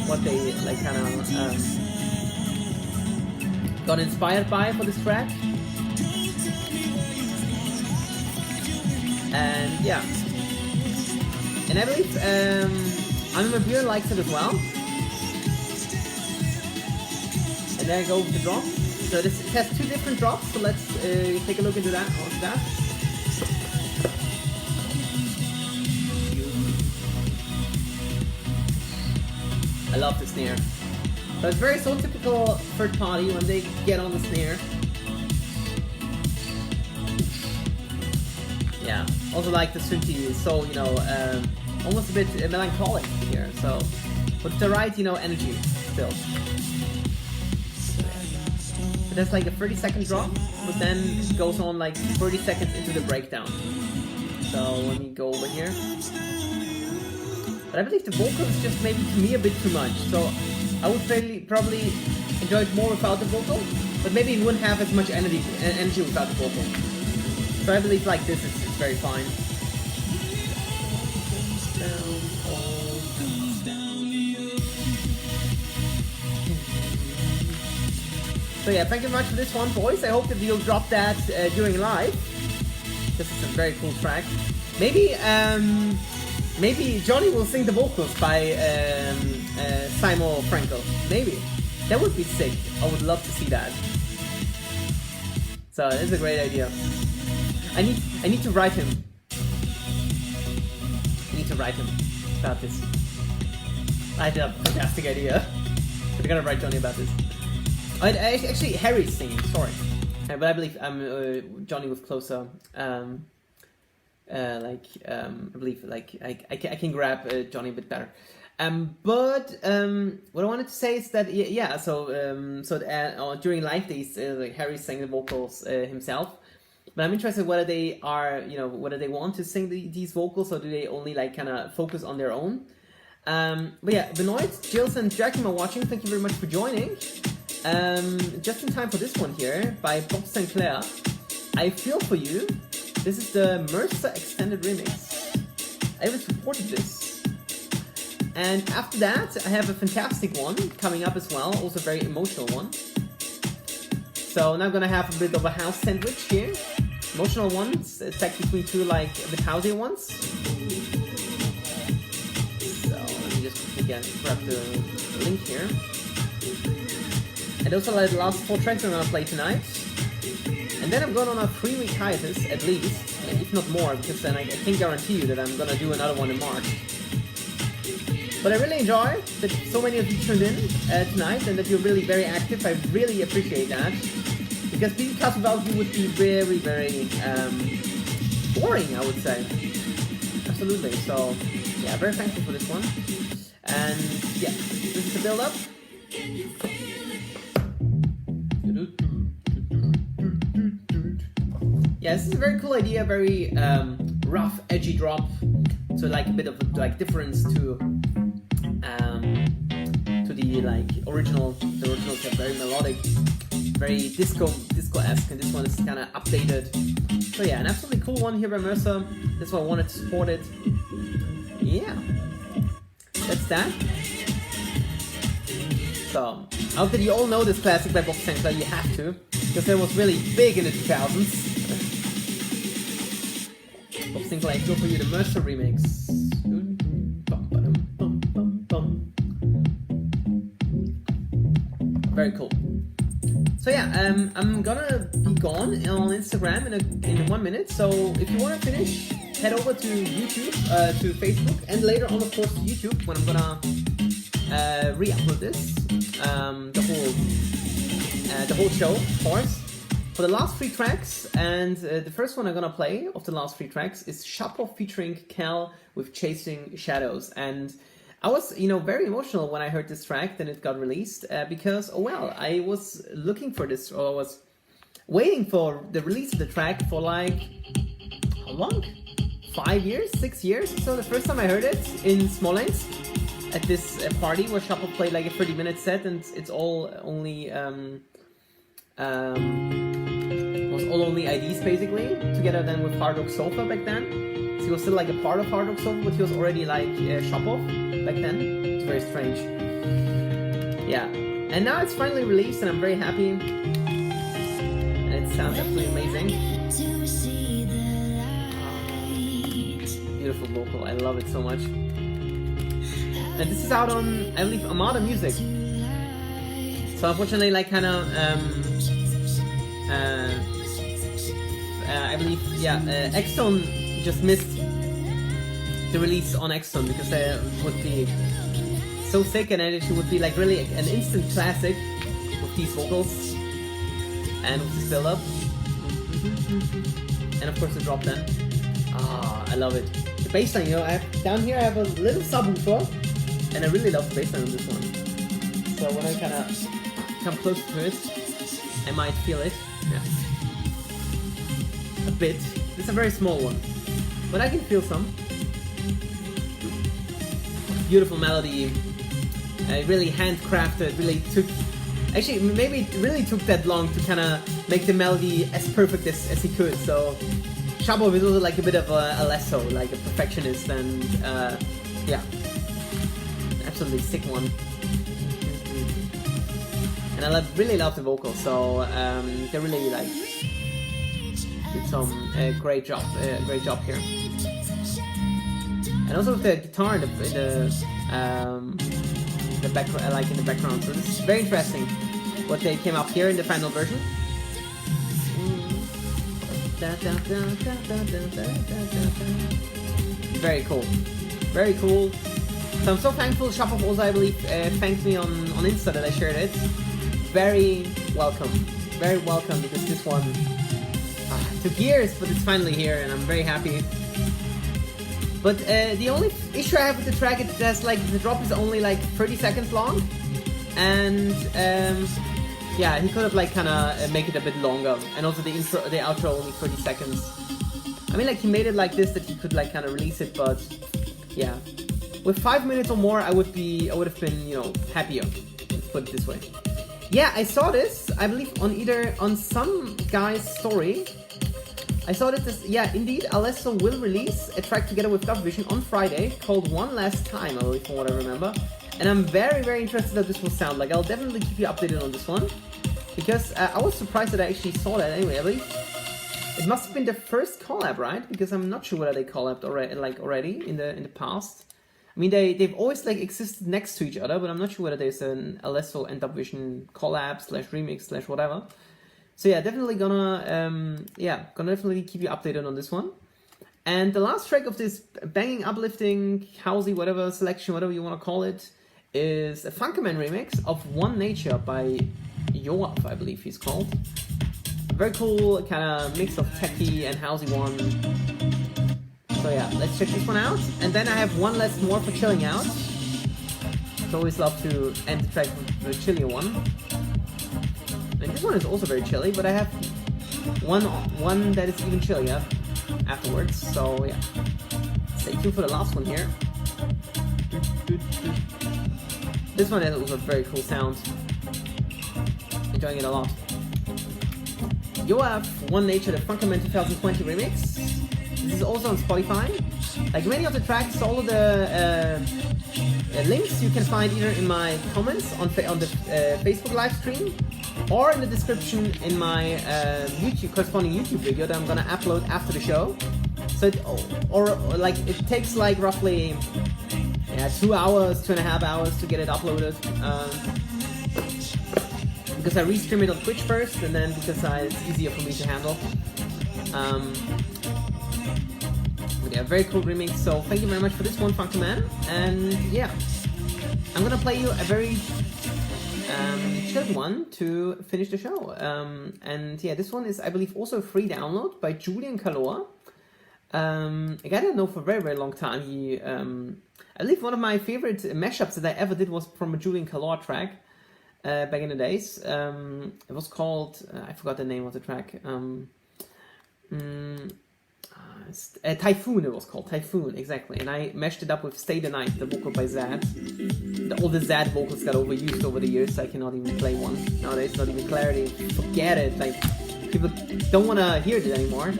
what they like kind of got inspired by for this track. And yeah. And I believe Anima Beer likes it as well. And there I go with the drop. So this has two different drops, so let's take a look into that. I love the snare. So it's very so typical third party when they get on the snare. Yeah, also like the synthy is so, you know, almost a bit melancholic here, so with the right, you know, energy still. So there's like a 30-second drop, but then it goes on like 30 seconds into the breakdown. So let me go over here. But I believe the vocal is just maybe to me a bit too much, so I would probably enjoy it more without the vocal, but maybe it wouldn't have as much energy without the vocal. So I believe like this is very fine. So yeah, thank you very much for this one, boys. I hope that you'll drop that during live. This is a very cool track. Maybe maybe Johnny will sing the vocals by Simon Franco. Maybe. That would be sick. I would love to see that. So it's a great idea. I need to write him. I need to write him about this. I had a fantastic idea. We're gonna write Johnny about this. Actually, Harry's singing. Sorry, but I believe Johnny was closer. I believe like I can grab Johnny a bit better. But what I wanted to say is that yeah. So during live days, like Harry sang the vocals himself. But I'm interested whether they are, you know, whether they want to sing these vocals or do they only like kind of focus on their own. But yeah, Benoit, Jills, and Jackim are watching. Thank you very much for joining. Just in time for this one here by Bob Sinclair. I Feel For You. This is the Mercer Extended Remix. I even supported this. And after that, I have a fantastic one coming up as well. Also a very emotional one. So now I'm gonna have a bit of a house sandwich here. Emotional ones, stacked between two like a bit housey ones. So let me just quickly again grab the link here. And those are like the last 4 tracks I'm gonna play tonight. And then I'm going on a 3-week hiatus at least, if not more, because then I can guarantee you that I'm gonna do another one in March. But I really enjoy that so many of you tuned in tonight and that you're really very active. I really appreciate that. Because Bisicast without you would be very, very boring, I would say. Absolutely. So, yeah, very thankful for this one. And yeah, this is the build-up. Yeah, this is a very cool idea, very rough, edgy drop. So like a bit of like difference to the like original. The original is very melodic, very disco-esque, and this one is kind of updated. So yeah, an absolutely cool one here by Mercer. That's why I wanted to support it. Yeah, that's that. So I hope that you all know this classic by Bob Sinclair. You have to, because it was really big in the 2000s. Bob Sinclair, I Feel For You, the Mercer remix. Very cool. So yeah, I'm gonna be gone on Instagram in 1 minute. So if you want to finish, head over to YouTube, to Facebook, and later on, of course, to YouTube when I'm gonna re-upload this, the whole show, of course. For the last 3 tracks, and the first one I'm gonna play of the last 3 tracks is Shapov featuring Kel with Chasing Shadows. And I was, very emotional when I heard this track, then it got released, because, I was looking for this, or I was waiting for the release of the track for like, how long? 5 years, 6 years? So the first time I heard it in Smolensk, at this party where Shapov played like a 30-minute set, and it's all only, was all only IDs basically, together then with Hard Rock Sofa back then. So he was still like a part of Hard Rock Sofa, but he was already like Shapov back then. It's very strange. Yeah, and now it's finally released and I'm very happy. And it sounds absolutely amazing. beautiful vocal. I love it so much. And this is out on, I believe, Armada Music. So unfortunately, like kind of, I believe, yeah, Xtone just missed the release on Xtone because it would be so sick and it would be like really an instant classic with these vocals and with this build up. And of course the drop then. Ah, I love it. The bassline, you know, down here I have a little subwoofer and I really love the bassline on this one. So when I kind of come close to it, I might feel it. Yeah. A bit. It's a very small one, but I can feel some. Beautiful melody. Really handcrafted, really took... Actually, maybe it really took that long to kind of make the melody as perfect as he could, so... Shabo is also like a bit of a lesso, like a perfectionist, and yeah. Absolutely sick one. And I really love the vocals, so they really like did some great job here. And also with the guitar in the background, like in the background. So this is very interesting what they came up here in the final version. Very cool, very cool. So I'm so thankful. Shopov also, I believe, thanked me on Insta that I shared it. Very welcome, because this one took years, but it's finally here, and I'm very happy. But the only issue I have with the track is that like the drop is only like 30 seconds long, and yeah, he could have like kind of make it a bit longer, and also the outro only 30 seconds. I mean, like he made it like this that he could like kind of release it, but yeah, with 5 minutes or more, I would have been, you know, happier. Let's put it this way. Yeah, I saw this, I believe, on some guy's story. I saw that this, yeah, indeed, Alesso will release a track together with Dubvision on Friday called One Last Time, I believe, from what I remember. And I'm very, very interested how this will sound. Like, I'll definitely keep you updated on this one, because I was surprised that I actually saw that anyway. I believe it must have been the first collab, right? Because I'm not sure whether they collabed already in the past. I mean, they've always like existed next to each other, but I'm not sure whether there's an Alesso and Dubvision collab / remix / whatever. So yeah, definitely gonna definitely keep you updated on this one. And the last track of this banging, uplifting, housey, whatever selection, whatever you want to call it, is a Funkerman remix of One Nature by Yoav, I believe he's called. Very cool kind of mix of techie and housey one. So yeah, let's check this one out. And then I have one less more for chilling out. I always love to end the track with a chillier one. And this one is also very chilly, but I have one that is even chillier afterwards. So yeah, stay tuned for the last one here. This one has also a very cool sound. Enjoying it a lot. Yoav, One Nature, the Funkerman 2020 remix. This is also on Spotify. Like many of the tracks, all of the links you can find either in my comments on the Facebook live stream, or in the description in my corresponding YouTube video that I'm gonna upload after the show. So it takes like roughly 2 hours, 2.5 hours to get it uploaded. Because I restream it on Twitch first, and then because it's easier for me to handle. But yeah, very cool remix. So thank you very much for this one, Funkerman. And yeah, I'm gonna play you a very chilled one to finish the show. And yeah, this one is, I believe, also a free download by Julian Kaloa. I don't know for a very, very long time. He, I believe one of my favorite mashups that I ever did was from a Julian Kaloa track back in the days. It was called, I forgot the name of the track. Typhoon, it was called. Typhoon, exactly. And I mashed it up with Stay the Night, the vocal by Zad. All the Zad vocals got overused over the years, so I cannot even play one. Nowadays, not even Clarity. Forget it. Like, people don't want to hear it anymore.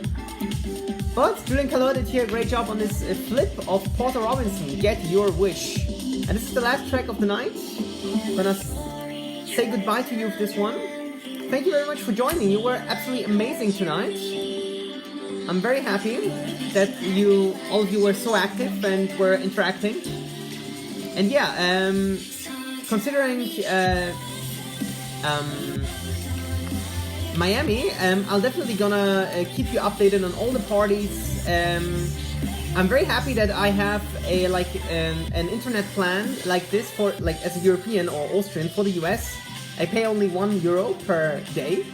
But Julian Kaloa did here a great job on this flip of Porter Robinson, Get Your Wish. And this is the last track of the night. I'm gonna say goodbye to you with this one. Thank you very much for joining. You were absolutely amazing tonight. I'm very happy that all of you were so active and were interacting. And yeah, considering Miami, I'll definitely gonna keep you updated on all the parties. I'm very happy that I have an internet plan like this for as a European or Austrian for the US. I pay only €1 per day,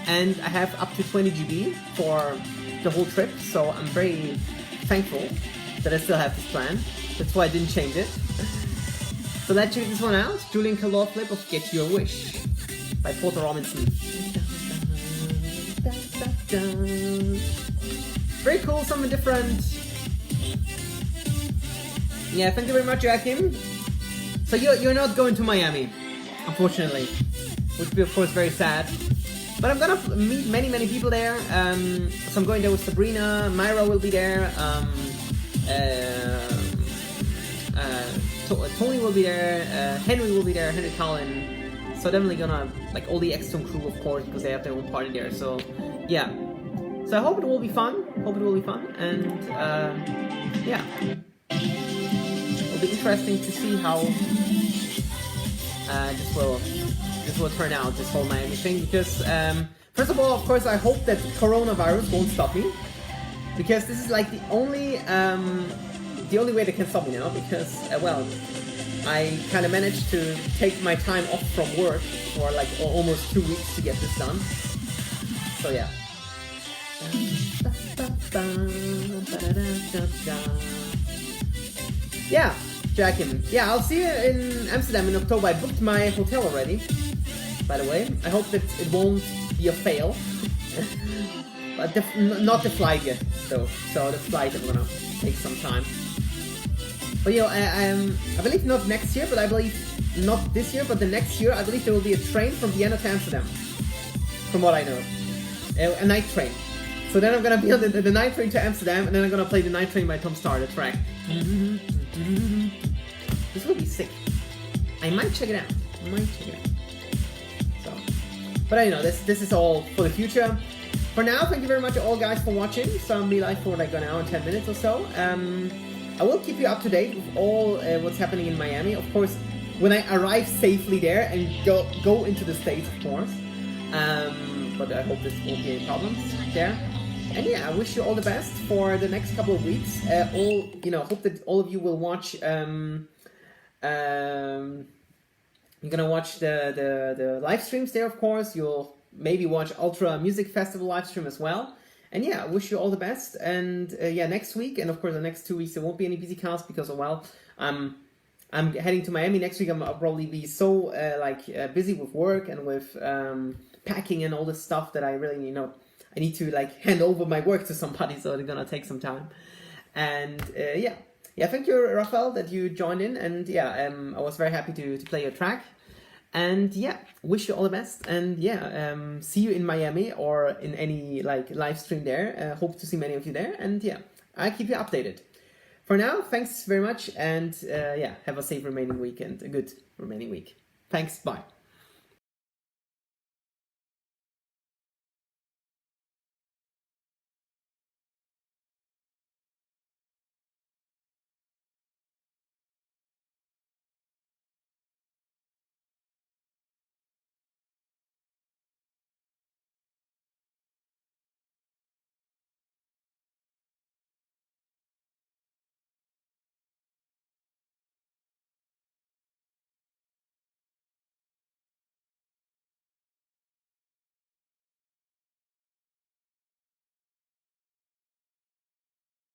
and I have up to 20 GB for the whole trip. So I'm very thankful that I still have this plan. That's why I didn't change it. So let's check this one out. Julian Calor Flip of Get Your Wish by Porter Robinson. Very cool, something different. Yeah, thank you very much, Joachim. So you're not going to Miami, unfortunately, which would be of course very sad. But I'm gonna meet many people there. So I'm going there with Sabrina. Myra will be there. Tony will be there. Henry will be there. Henry Collin. So definitely gonna all the Extone crew, of course, because they have their own party there. So yeah. So I hope it will be fun. And yeah. It'll be interesting to see how this will turn out, this whole Miami thing, because first of all, of course, I hope that coronavirus won't stop me, because this is the only way they can stop me now, because I kind of managed to take my time off from work for almost 2 weeks to get this done. So yeah. Yeah, Jackin. Yeah, I'll see you in Amsterdam in October. I booked my hotel already, by the way. I hope that it won't be a fail. But not the flight yet, though. So the flight is gonna take some time. But I believe not next year, but I believe not this year, but the next year, I believe there will be a train from Vienna to Amsterdam. From what I know. A night train. So then I'm gonna be on the night train to Amsterdam, and then I'm gonna play the night train by Tom Starr, the track. This will be sick. I might check it out. So, but I know this is all for the future. For now, thank you very much all guys for watching. So I'll be live for an hour and 10 minutes or so. I will keep you up to date with all what's happening in Miami. Of course, when I arrive safely there and go into the States, of course. But I hope this won't be any problems there. And yeah, I wish you all the best for the next couple of weeks. Hope that all of you will watch. You're gonna watch the live streams there, of course. You'll maybe watch Ultra Music Festival live stream as well. And yeah, I wish you all the best. And next week, and of course the next 2 weeks, there won't be any Bisicast because I'm heading to Miami next week. I'll probably be so busy with work and with packing and all this stuff that I really I need to hand over my work to somebody, so it's gonna take some time. And thank you, Raphael, that you joined in, and I was very happy to play your track. And wish you all the best, and see you in Miami or in any live stream there. Hope to see many of you there, and I'll keep you updated. For now, thanks very much, and have a safe remaining week and a good remaining week. Thanks, bye.